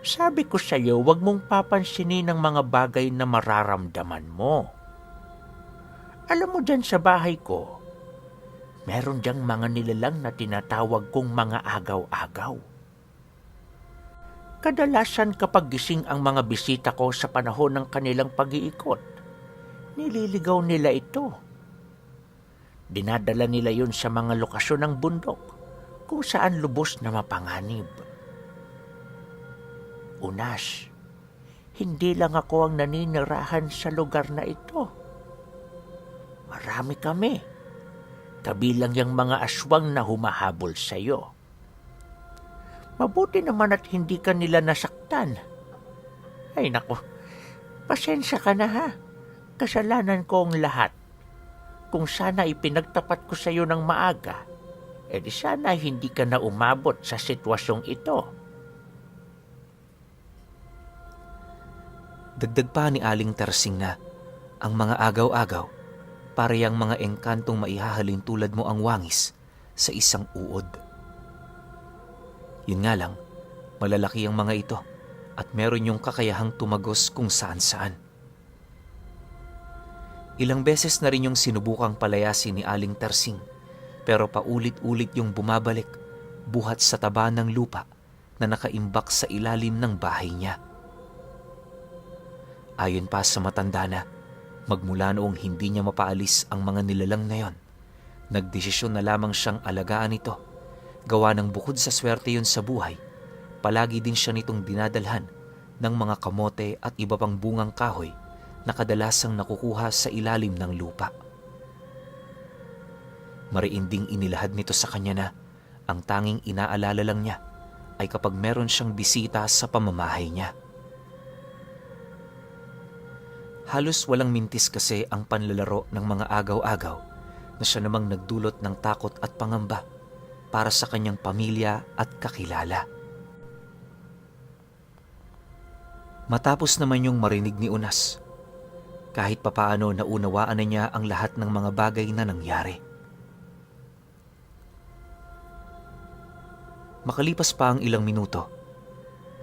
Sabi ko sa iyo, huwag mong papansinin ang mga bagay na mararamdaman mo. Alam mo dyan sa bahay ko, meron diyang mga nilalang na tinatawag kong mga agaw-agaw. Kadalasan kapag gising ang mga bisita ko sa panahon ng kanilang pag-iikot, nililigaw nila ito. Dinadala nila yun sa mga lokasyon ng bundok kung saan lubos na mapanganib. Unas, hindi lang ako ang naninirahan sa lugar na ito. Marami kami, kabilang yung mga aswang na humahabol sa iyo. Mabuti naman at hindi ka nila nasaktan. Ay nako, pasensya ka na ha. Kasalanan ko ang lahat. Kung sana ipinagtapat ko sa iyo ng maaga, edi sana hindi ka na umabot sa sitwasyong ito. Dagdag pa ni Aling Tersing na ang mga agaw-agaw, parehang mga engkantong maihahalin tulad mo ang wangis sa isang uod. Yun nga lang, malalaki ang mga ito at meron yung kakayahang tumagos kung saan-saan. Ilang beses na rin yung sinubukang palayasin ni Aling Tersing, pero paulit-ulit yung bumabalik buhat sa taba ng lupa na nakaimbak sa ilalim ng bahay niya. Ayon pa sa matanda na, magmula noong hindi niya mapaalis ang mga nilalang na yon, nagdesisyon na lamang siyang alagaan ito. Gawa ng bukod sa swerte yun sa buhay, palagi din siya nitong dinadalhan ng mga kamote at iba pang bungang kahoy na kadalasang nakukuha sa ilalim ng lupa. Mariinding inilahad nito sa kanya na ang tanging inaalala lang niya ay kapag meron siyang bisita sa pamamahay niya. Halos walang mintis kasi ang panlalaro ng mga agaw-agaw na siya namang nagdulot ng takot at pangamba para sa kanyang pamilya at kakilala. Matapos naman yung marinig ni Unas, kahit papaano naunawaan na niya ang lahat ng mga bagay na nangyari. Makalipas pa ang ilang minuto,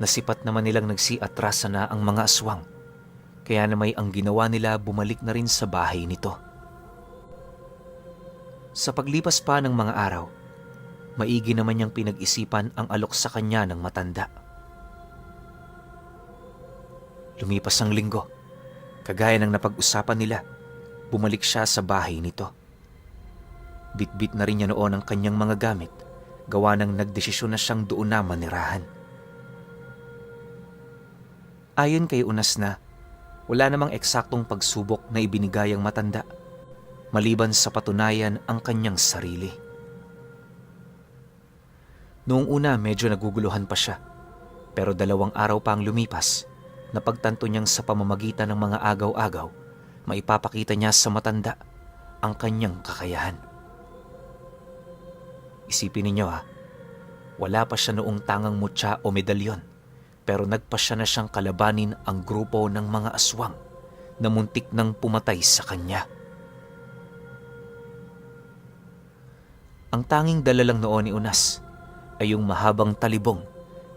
nasipat naman nilang nagsiatrasa na ang mga aswang. Kaya na may ang ginawa nila bumalik na rin sa bahay nito. Sa paglipas pa ng mga araw, maigi naman niyang pinag-isipan ang alok sa kanya ng matanda. Lumipas ang linggo, kagaya ng napag-usapan nila, bumalik siya sa bahay nito. Bitbit na rin niya noon ang kanyang mga gamit, gawa ng nagdesisyon na siyang doon na manirahan. Ayon kay Unas na, wala namang eksaktong pagsubok na ibinigay ang matanda, maliban sa patunayan ang kanyang sarili. Noong una medyo naguguluhan pa siya, pero 2 araw pa ang lumipas, napagtanto niyang sa pamamagitan ng mga agaw-agaw, maipapakita niya sa matanda ang kanyang kakayahan. Isipin ninyo wala pa siya noong tangang mutya o medalyon, pero nagpasya na siyang kalabanin ang grupo ng mga aswang na muntik nang pumatay sa kanya. Ang tanging dala lang noon ni Unas ay yung mahabang talibong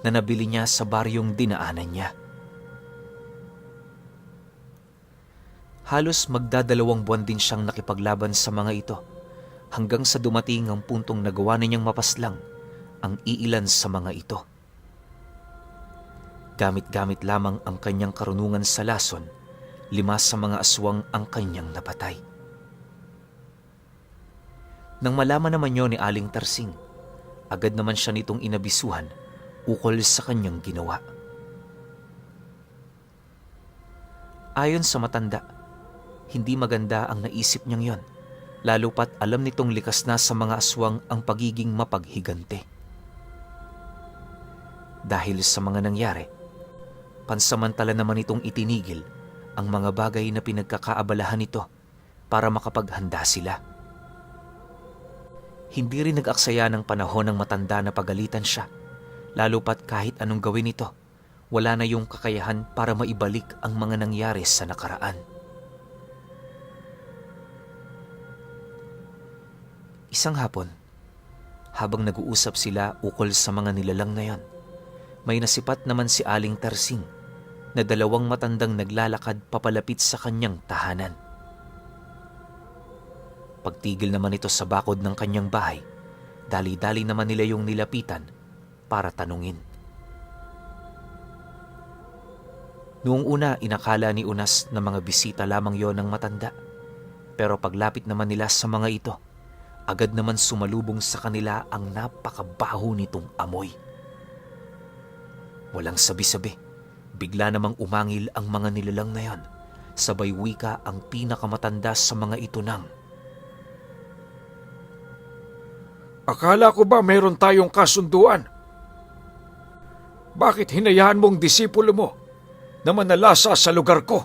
na nabili niya sa baryong dinaanan niya. Halos magdadalawang buwan din siyang nakipaglaban sa mga ito hanggang sa dumating ang puntong nagawa na niyang mapaslang ang iilan sa mga ito. Gamit-gamit lamang ang kanyang karunungan sa lason, 5 sa mga aswang ang kanyang napatay. Nang malaman naman yun ni Aling Tersing, agad naman siya nitong inabisuhan ukol sa kanyang ginawa. Ayon sa matanda, hindi maganda ang naisip niyang yon, lalo pat alam nitong likas na sa mga aswang ang pagiging mapaghigante. Dahil sa mga nangyari, pansamantala naman itong itinigil ang mga bagay na pinagkakaabalahan nito para makapaghanda sila. Hindi rin nag-aksaya ng panahon ng matanda na pagalitan siya, lalo pat kahit anong gawin nito, wala na yung kakayahan para maibalik ang mga nangyari sa nakaraan. Isang hapon, habang nag-uusap sila ukol sa mga nilalang na yon, may nasipat naman si Aling Tersing na dalawang matandang naglalakad papalapit sa kanyang tahanan. Pagtigil naman ito sa bakod ng kanyang bahay, dali-dali naman nila yung nilapitan para tanungin. Noong una, inakala ni Unas na mga bisita lamang yon ng matanda. Pero paglapit naman nila sa mga ito, agad naman sumalubong sa kanila ang napakabaho nitong amoy. Walang sabi-sabi, bigla namang umangil ang mga nilalang na yon. Sabay wika ang pinakamatanda sa mga ito ng, Akala ko ba mayroon tayong kasunduan? Bakit hinayaan mong disipulo mo na manalasa sa lugar ko?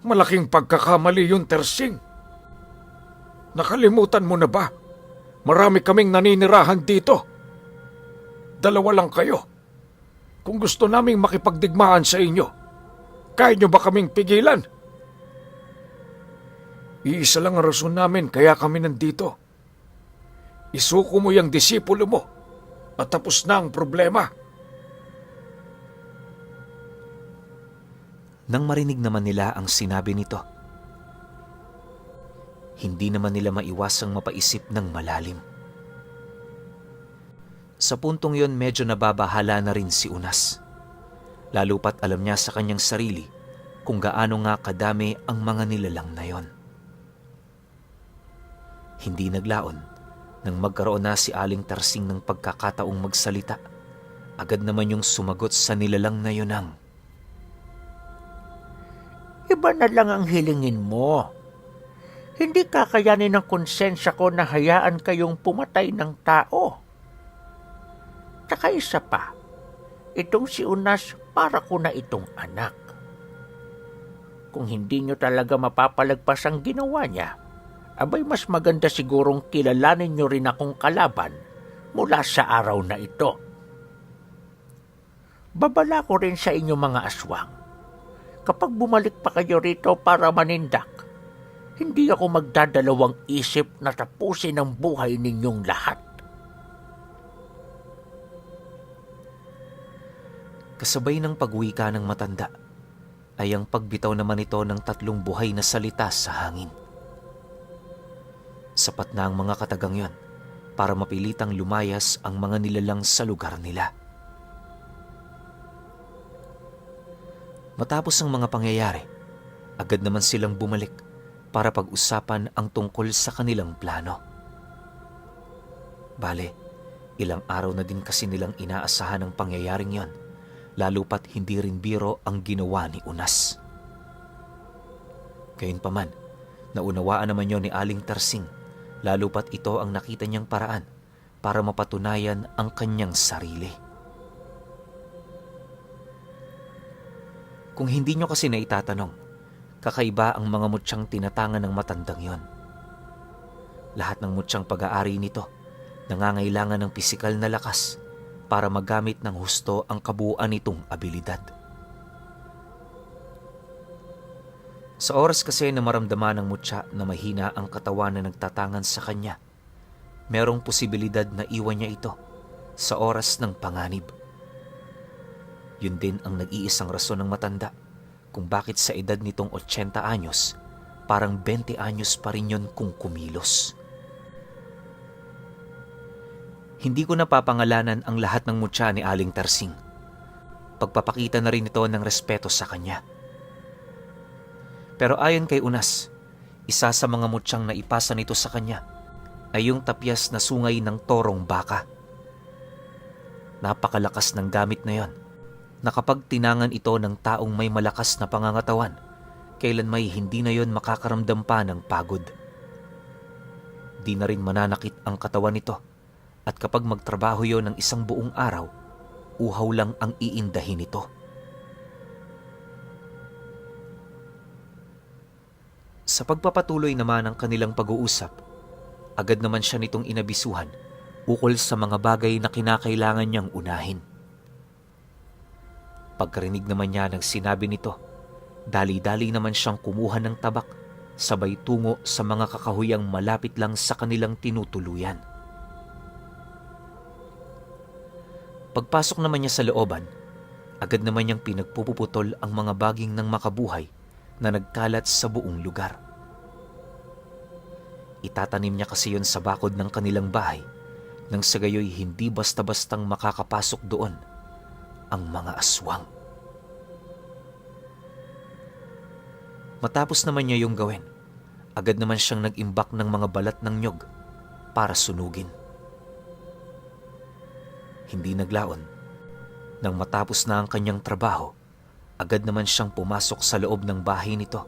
Malaking pagkakamali yun, Tersing. Nakalimutan mo na ba? Marami kaming naninirahan dito. 2 lang kayo. Kung gusto naming makipagdigmaan sa inyo, kaya nyo ba kaming pigilan? Iisa lang ang rason namin kaya kami nandito. Isuko mo yung disipulo mo at tapos na ang problema. nang marinig naman nila ang sinabi nito, hindi naman nila maiwasang mapaisip ng malalim. Sa puntong yon, medyo nababahala na rin si Unas. Lalo pat alam niya sa kanyang sarili kung gaano nga kadami ang mga nilalang na yon. Hindi naglaon nang magkaroon na si Aling Tersing ng pagkakataong magsalita. Agad naman yung sumagot sa nilalang na yun ang, Iba na lang ang hilingin mo. Hindi kakayanin ng konsensya ko na hayaan kayong pumatay ng tao. Tsaka isa pa, itong si Unas para ko na itong anak. Kung hindi nyo talaga mapapalagpas ang ginawa niya, abay mas maganda sigurong kilalanin nyo rin akong kalaban mula sa araw na ito. Babala ko rin sa inyo mga aswang. Kapag bumalik pa kayo rito para manindak, hindi ako magdadalawang isip na tapusin ang buhay ninyong lahat. kasabay ng pagwika ng matanda, ay ang pagbitaw naman ito ng 3 buhay na salita sa hangin. Sapat na ang mga katagang yon para mapilitang lumayas ang mga nilalang sa lugar nila. Matapos ang mga pangyayari, agad naman silang bumalik para pag-usapan ang tungkol sa kanilang plano. Bale, ilang araw na din kasi nilang inaasahan ang pangyayaring yon, lalo pat hindi rin biro ang ginawa ni Unas. Gayunpaman, naunawaan naman yon ni Aling Tersing, lalo pat ito ang nakita niyang paraan para mapatunayan ang kanyang sarili. Kung hindi nyo kasi naitatanong, kakaiba ang mga mutsyang tinatangan ng matandang yon. Lahat ng mutsyang pag-aari nito nangangailangan ng pisikal na lakas para magamit ng husto ang kabuuan nitong abilidad. Sa oras kasi na maramdaman ng mutya na mahina ang katawan na nagtatangan sa kanya, merong posibilidad na iwan niya ito sa oras ng panganib. Yun din ang nag-iisang rason ng matanda kung bakit sa edad nitong 80 anyos, parang 20 anyos pa rin yun kung kumilos. Hindi ko napapangalanan ang lahat ng mutya ni Aling Tersing. Pagpapakita na rin ito ng respeto sa kanya. Pero ayon kay Unas, isa sa mga mutsyang naipasa nito sa kanya ay yung tapyas na sungay ng torong baka. Napakalakas ng gamit na yon, na kapag tinangan ito ng taong may malakas na pangangatawan, kailan may hindi na yon makakaramdam pa ng pagod. Di na rin mananakit ang katawan nito, at kapag magtrabaho yon ng isang buong araw, uhaw lang ang iindahin nito. Sa pagpapatuloy naman ng kanilang pag-uusap, agad naman siya nitong inabisuhan ukol sa mga bagay na kinakailangan niyang unahin. Pagkarinig naman niya ng sinabi nito, dali-dali naman siyang kumuha ng tabak, sabay tungo sa mga kakahuyang malapit lang sa kanilang tinutuluyan. Pagpasok naman niya sa looban, agad naman niyang pinagpupuputol ang mga baging ng makabuhay na nagkalat sa buong lugar. Itatanim niya kasi yon sa bakod ng kanilang bahay nang sa gayoy hindi basta-bastang makakapasok doon ang mga aswang. Matapos naman niya yung gawin, agad naman siyang nag-imbak ng mga balat ng nyog para sunugin. Hindi naglaon. Nang matapos na ang kanyang trabaho, agad naman siyang pumasok sa loob ng bahay nito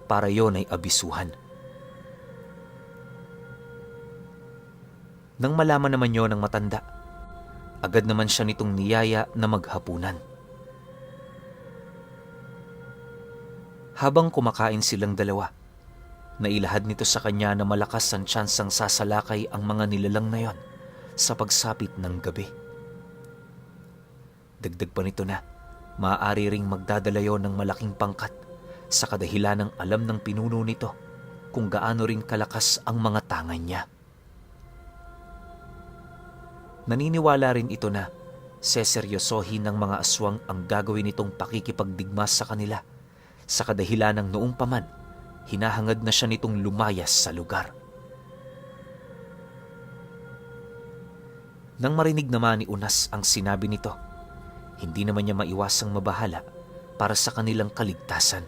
para yon ay abisuhan. Nang malaman naman yon ng matanda, agad naman siya nitong niyaya na maghapunan. Habang kumakain silang dalawa, nailahad nito sa kanya na malakas ang tsansang sasalakay ang mga nilalang na yon sa pagsapit ng gabi. Dagdag pa nito na maaari ring magdadala yon ng malaking pangkat sa kadahilan ng alam ng pinuno nito kung gaano ring kalakas ang mga tangan niya. Naniniwala rin ito na seseryosohin ng mga aswang ang gagawin nitong pakikipagdigma sa kanila sa kadahilan ng noong paman hinahangad na siya nitong lumayas sa lugar. Nang marinig naman ni Unas ang sinabi nito, hindi naman niya maiwasang mabahala para sa kanilang kaligtasan.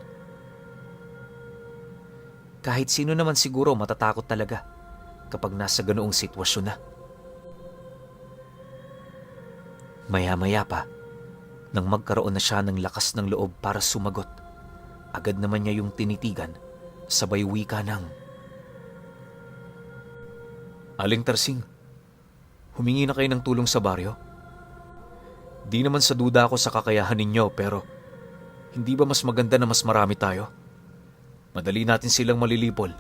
Kahit sino naman siguro matatakot talaga kapag nasa ganoong sitwasyon na. Maya-maya pa, nang magkaroon na siya ng lakas ng loob para sumagot, agad naman niya yung tinitigan, sabay wika ng, "Aling Tarsing, humingi na kayo ng tulong sa baryo? Di naman sa duda ako sa kakayahan ninyo, pero hindi ba mas maganda na mas marami tayo? Madali natin silang malilipol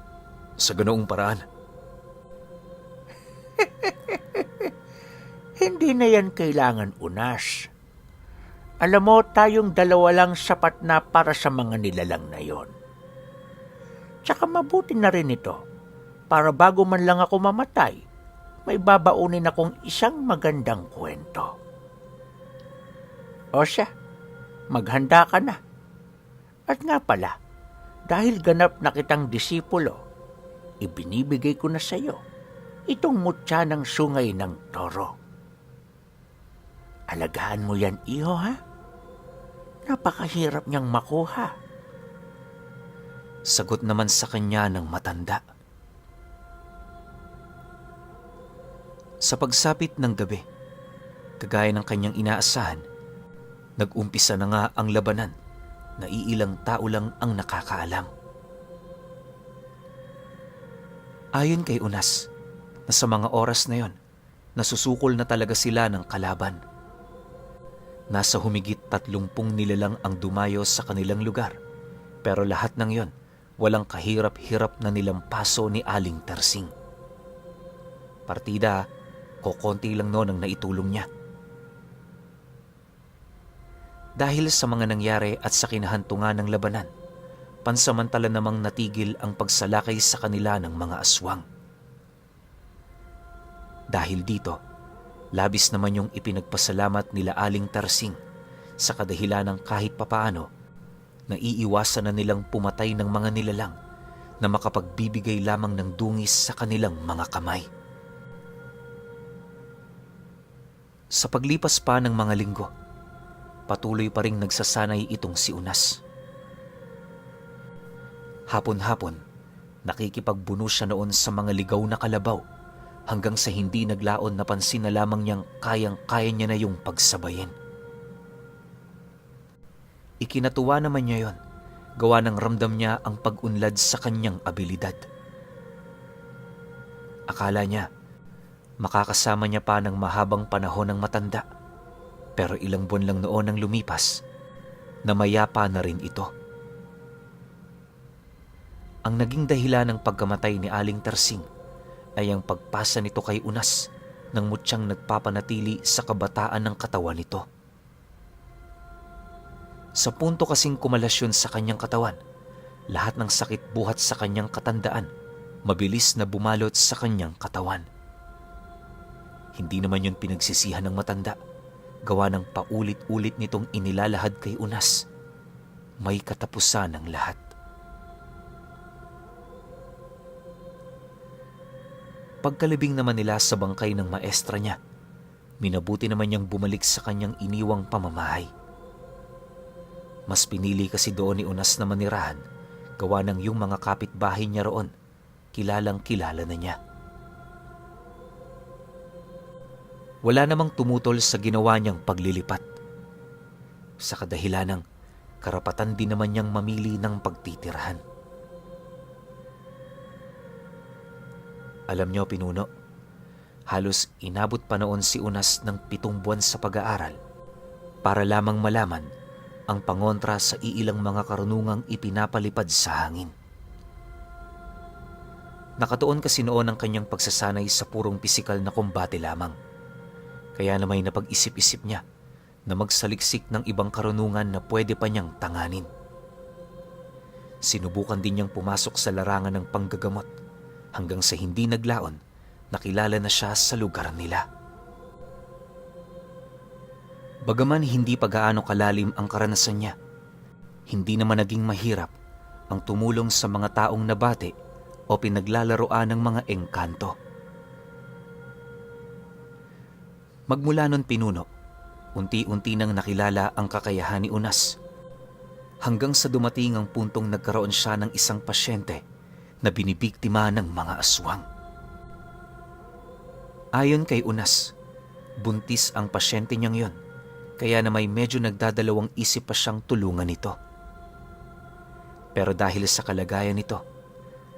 sa ganoong paraan." Hindi na yan kailangan, Unas. Alam mo, tayong dalawa lang sapat na para sa mga nilalang na yon. Tsaka mabuti na rin ito, para bago man lang ako mamatay, may babaunin akong isang magandang kwento. O siya, maghanda ka na. At nga pala, dahil ganap na kitang disipulo, ibinibigay ko na sa iyo itong mutya ng sungay ng toro. Alagaan mo yan, iho, ha? Napakahirap niyang makuha. Sagot naman sa kanya ng matanda. Sa pagsapit ng gabi, kagaya ng kanyang inaasahan, nag-umpisa na nga ang labanan na iilang tao lang ang nakakaalam. Ayon kay Unas, na sa mga oras na yon, nasusukol na talaga sila ng kalaban. Nasa humigit 30 nilalang ang dumayo sa kanilang lugar, pero lahat ng yon, walang kahirap-hirap na nilampaso ni Aling Tarsing. Partida, kokonti lang noon ang naitulong niya. Dahil sa mga nangyari at sa kinahantungan ng labanan, pansamantala namang natigil ang pagsalakay sa kanila ng mga aswang. Dahil dito, labis naman yung ipinagpasalamat nila Aling Tarsing sa kadahilan ng kahit papaano naiiwasan na nilang pumatay ng mga nilalang na makapagbibigay lamang ng dungis sa kanilang mga kamay. Sa paglipas pa ng mga linggo, patuloy pa ring nagsasanay itong si Unas. Hapon-hapon, nakikipagbuno siya noon sa mga ligaw na kalabaw hanggang sa hindi naglaon na pansin na lamang niyang kayang-kaya niya na yung pagsabayin. Ikinatuwa naman niya yon, gawa ng ramdam niya ang pag-unlad sa kanyang abilidad. Akala niya, makakasama niya pa ng mahabang panahon ng matanda, pero ilang buwan lang noon ang lumipas, na mayapa na rin ito. Ang naging dahilan ng pagkamatay ni Aling Tarsing ay ang pagpasa nito kay Unas ng mutyang nagpapanatili sa kabataan ng katawan nito. Sa punto kasing kumalasyon sa kanyang katawan, lahat ng sakit buhat sa kanyang katandaan, mabilis na bumalot sa kanyang katawan. Hindi naman yun pinagsisihan ng matanda, gawa ng paulit-ulit nitong inilalahad kay Unas. May katapusan ng lahat. Pagkalibing naman nila sa bangkay ng maestra niya, minabuti naman niyang bumalik sa kanyang iniwang pamamahay. Mas pinili kasi doon ni Unas na manirahan, gawa ng yung mga kapitbahay niya roon, kilalang kilala na niya. Wala namang tumutol sa ginawa niyang paglilipat. Sa kadahilanang, karapatan din naman niyang mamili ng pagtitirahan. Alam niyo, Pinuno, halos inabot pa noon si Unas ng 7 buwan sa pag-aaral para lamang malaman ang pangontra sa iilang mga karunungang ipinapalipad sa hangin. Nakatuon kasi noon ang kanyang pagsasanay sa purong pisikal na kumbate lamang. Kaya na may napag-isip-isip niya na magsaliksik ng ibang karunungan na pwede pa niyang tanganin. Sinubukan din niyang pumasok sa larangan ng panggagamot hanggang sa hindi naglaon, nakilala na siya sa lugar nila. Bagaman hindi pa gaano kalalim ang karanasan niya, hindi naman naging mahirap ang tumulong sa mga taong nabate o pinaglalaroan ng mga engkanto. Magmula nun, Pinuno, unti-unti nang nakilala ang kakayahan ni Unas, hanggang sa dumating ang puntong nagkaroon siya ng isang pasyente na binibiktima ng mga aswang. Ayon kay Unas, buntis ang pasyente niyang yon, kaya na may medyo nagdadalawang isip pa siyang tulungan ito. Pero dahil sa kalagayan nito,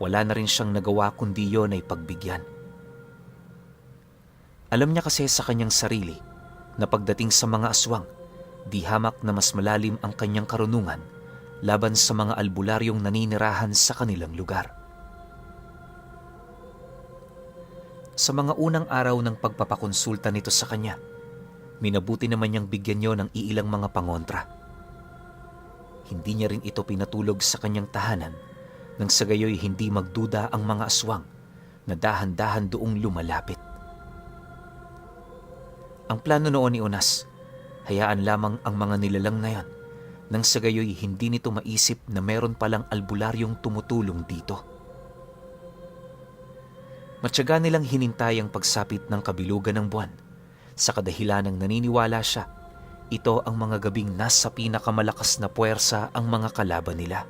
wala na rin siyang nagawa kundi yon ay pagbigyan. Alam niya kasi sa kanyang sarili na pagdating sa mga aswang, di hamak na mas malalim ang kanyang karunungan laban sa mga albularyong naninirahan sa kanilang lugar. Sa mga unang araw ng pagpapakonsulta nito sa kanya, minabuti naman niyang bigyan niyo ng iilang mga pangontra. Hindi niya rin ito pinatulog sa kanyang tahanan nang sa gayoy hindi magduda ang mga aswang na dahan-dahan doong lumalapit. Ang plano noon ni Unas, hayaan lamang ang mga nilalang na yan nang sa gayoy hindi nito maisip na meron palang albularyong tumutulong dito. Matyaga nilang hinintay ang pagsapit ng kabilugan ng buwan. Sa kadahilanang naniniwala siya, ito ang mga gabing nasa pinakamalakas na puwersa ang mga kalaban nila.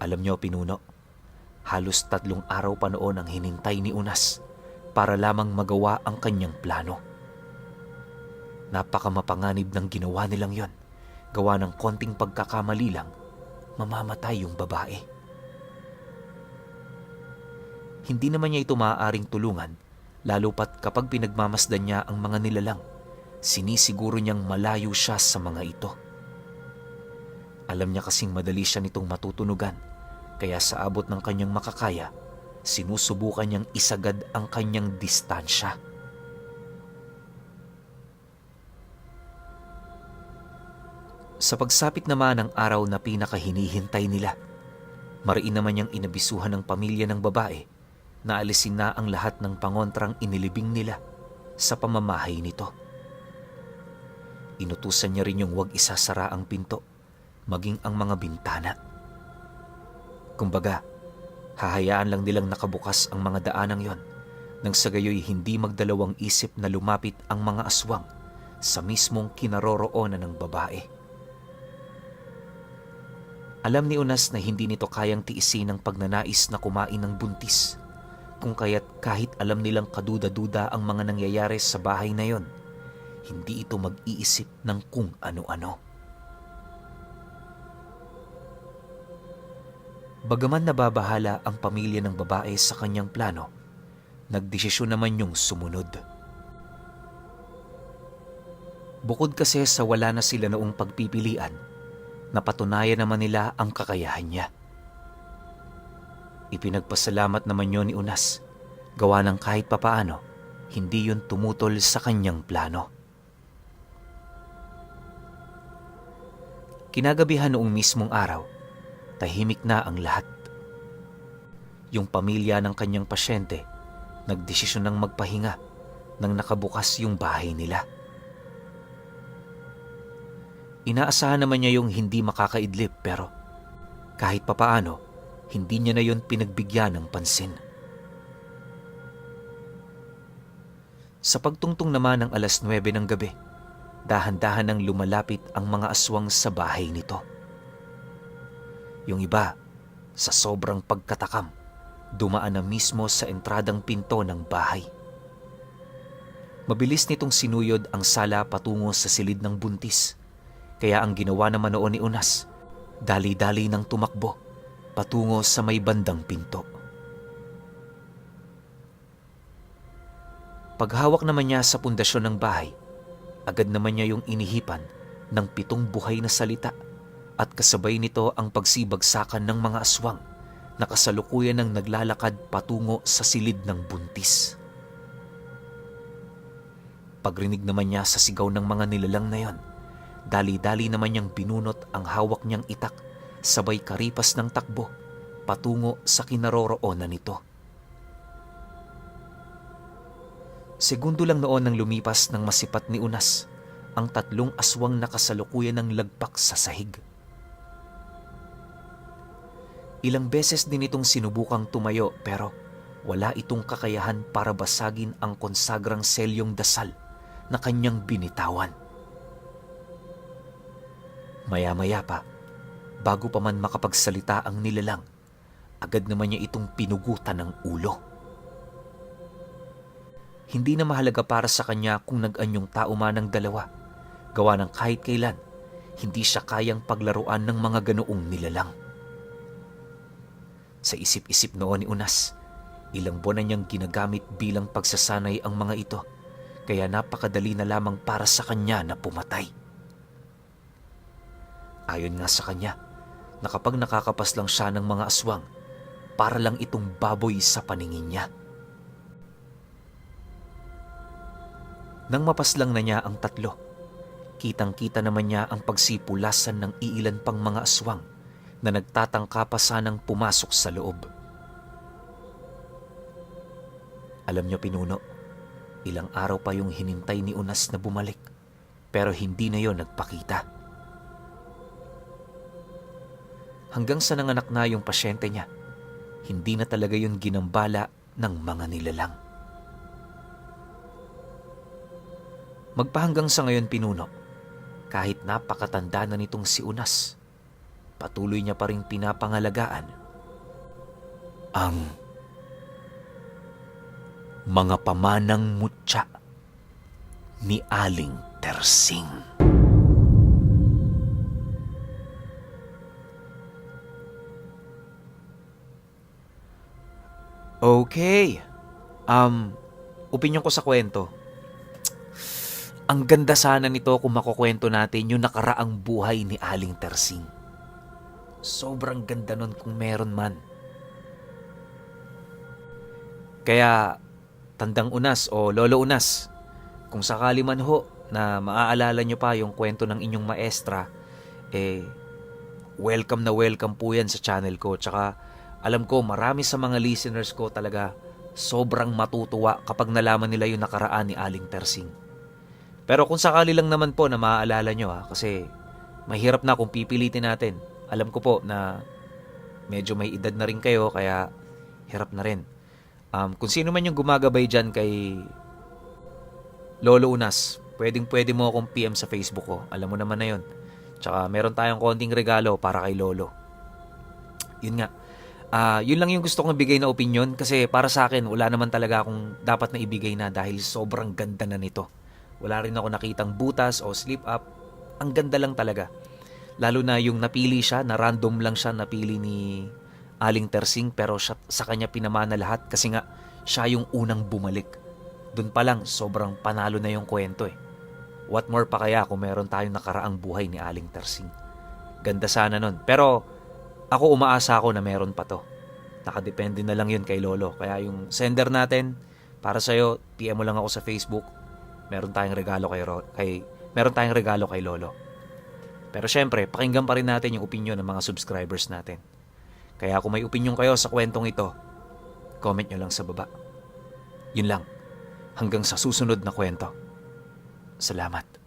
Alam niyo, Pinuno, halos 3 araw pa noon ang hinintay ni Unas para lamang magawa ang kanyang plano. Napakamapanganib ng ginawa nilang yon, gawa ng konting pagkakamali lang, mamamatay yung babae. Hindi naman niya ito maaaring tulungan, lalo pat kapag pinagmamasdan niya ang mga nilalang, sinisiguro niyang malayo siya sa mga ito. Alam niya kasing madali siya nitong matutunugan, kaya sa abot ng kanyang makakaya, sinusubukan niyang isagad ang kanyang distansya. Sa pagsapit naman ng araw na pinakahinihintay nila, mariin naman niyang inabisuhan ng pamilya ng babae na alisin na ang lahat ng pangontrang inilibing nila sa pamamahay nito. Inutusan niya rin yung huwag isasara ang pinto, maging ang mga bintana. Kumbaga, hahayaan lang nilang nakabukas ang mga daanang yon, nang sa gayoy hindi magdalawang isip na lumapit ang mga aswang sa mismong kinaroroonan ng babae. Alam ni Unas na hindi nito kayang tiisin ang pagnanais na kumain ng buntis, kung kaya't kahit alam nilang kaduda-duda ang mga nangyayari sa bahay na yon, hindi ito mag-iisip ng kung ano-ano. Bagaman nababahala ang pamilya ng babae sa kanyang plano, nagdesisyon naman yung sumunod. Bukod kasi sa wala na sila noong pagpipilian, napatunayan naman nila ang kakayahan niya. Ipinagpasalamat naman yun ni Unas, gawa ng kahit papaano, hindi yun tumutol sa kanyang plano. Kinagabihan noong mismong araw, tahimik na ang lahat. Yung pamilya ng kanyang pasyente, nagdesisyon ng magpahinga nang nakabukas yung bahay nila. Inaasahan naman niya yung hindi makakaidlip pero kahit papaano, hindi niya na yon pinagbigyan ng pansin. Sa pagtungtong naman ng 9:00 ng gabi, dahan-dahan nang lumalapit ang mga aswang sa bahay nito. Yung iba, sa sobrang pagkatakam, dumaan na mismo sa entradang pinto ng bahay. Mabilis nitong sinuyod ang sala patungo sa silid ng buntis, kaya ang ginawa naman noon ni Unas, dali-dali nang tumakbo patungo sa may bandang pinto. Paghawak naman niya sa pundasyon ng bahay, agad naman niya yung inihipan ng 7 buhay na salita at kasabay nito ang pagsibagsakan ng mga aswang na kasalukuyan ng naglalakad patungo sa silid ng buntis. Pagrinig naman niya sa sigaw ng mga nilalang na yon, dali-dali naman niyang binunot ang hawak niyang itak sabay karipas ng takbo patungo sa kinaroroonan nito. Segundo lang noon nang lumipas ng masipat ni Unas ang 3 aswang na kasalukuyan ng lagpak sa sahig. Ilang beses din itong sinubukang tumayo pero wala itong kakayahan para basagin ang konsagrang selyong dasal na kanyang binitawan. Maya-maya pa, bago pa man makapagsalita ang nilalang, agad naman niya itong pinugutan ng ulo. Hindi na mahalaga para sa kanya kung nag-anyong tao man ang dalawa, gawa ng kahit kailan, hindi siya kayang paglaruan ng mga ganoong nilalang. Sa isip-isip noon ni Unas, ilang buwan na niyang ginagamit bilang pagsasanay ang mga ito, kaya napakadali na lamang para sa kanya na pumatay. Ayon nga sa kanya, na kapag nakakapas lang siya ng mga aswang, para lang itong baboy sa paningin niya. Nang mapaslang na niya ang 3, kitang-kita naman niya ang pagsipulasan ng iilan pang mga aswang na nagtatangka pa sanang pumasok sa loob. Alam niyo, Pinuno, ilang araw pa yung hinintay ni Unas na bumalik, pero hindi na yon nagpakita. Hanggang sa nanganak na yung pasyente niya, hindi na talaga yun ginambala ng mga nilalang. Magpahanggang sa ngayon, Pinuno, kahit napakatanda na nitong si Unas, patuloy niya pa rin pinapangalagaan ang mga pamanang mutya ni Aling Tersing. Okay. Opinyon ko sa kwento. Ang ganda sana nito kung makukwento natin yung nakaraang buhay ni Aling Tersing. Sobrang ganda nun kung meron man. Kaya, Tandang Unas o Lolo Unas, kung sakali man ho na maaalala nyo pa yung kwento ng inyong maestra, welcome na welcome po yan sa channel ko. Tsaka, alam ko marami sa mga listeners ko talaga sobrang matutuwa kapag nalaman nila yung nakaraan ni Aling Tersing. Pero kung sakali lang naman po na maaalala nyo kasi mahirap na kung pipilitin natin. Alam ko po na medyo may edad na rin kayo kaya hirap na rin. Kung sino man yung gumagabay dyan kay Lolo Unas, pwede mo akong PM sa Facebook ko. Alam mo naman na yun. Tsaka meron tayong konting regalo para kay Lolo. Yun nga. Yun lang yung gusto kong ibigay na opinion kasi para sa akin wala naman talaga akong dapat na ibigay na dahil sobrang ganda na nito. Wala rin ako nakitang butas o slip up. Ang ganda lang talaga. Lalo na yung napili siya, na random lang siya napili ni Aling Tersing pero sa kanya pinamana lahat kasi nga siya yung unang bumalik. Doon pa lang sobrang panalo na yung kwento eh. What more pa kaya kung meron tayong nakaraang buhay ni Aling Tersing. Ganda sana nun. Pero ako umaasa ako na meron pa to. Nakadepende na lang yun kay Lolo. Kaya yung sender natin, para sa'yo, PM mo lang ako sa Facebook. Meron tayong regalo kay Lolo. Pero syempre, pakinggan pa rin natin yung opinion ng mga subscribers natin. Kaya kung may opinion kayo sa kwentong ito, comment nyo lang sa baba. Yun lang. Hanggang sa susunod na kwento. Salamat.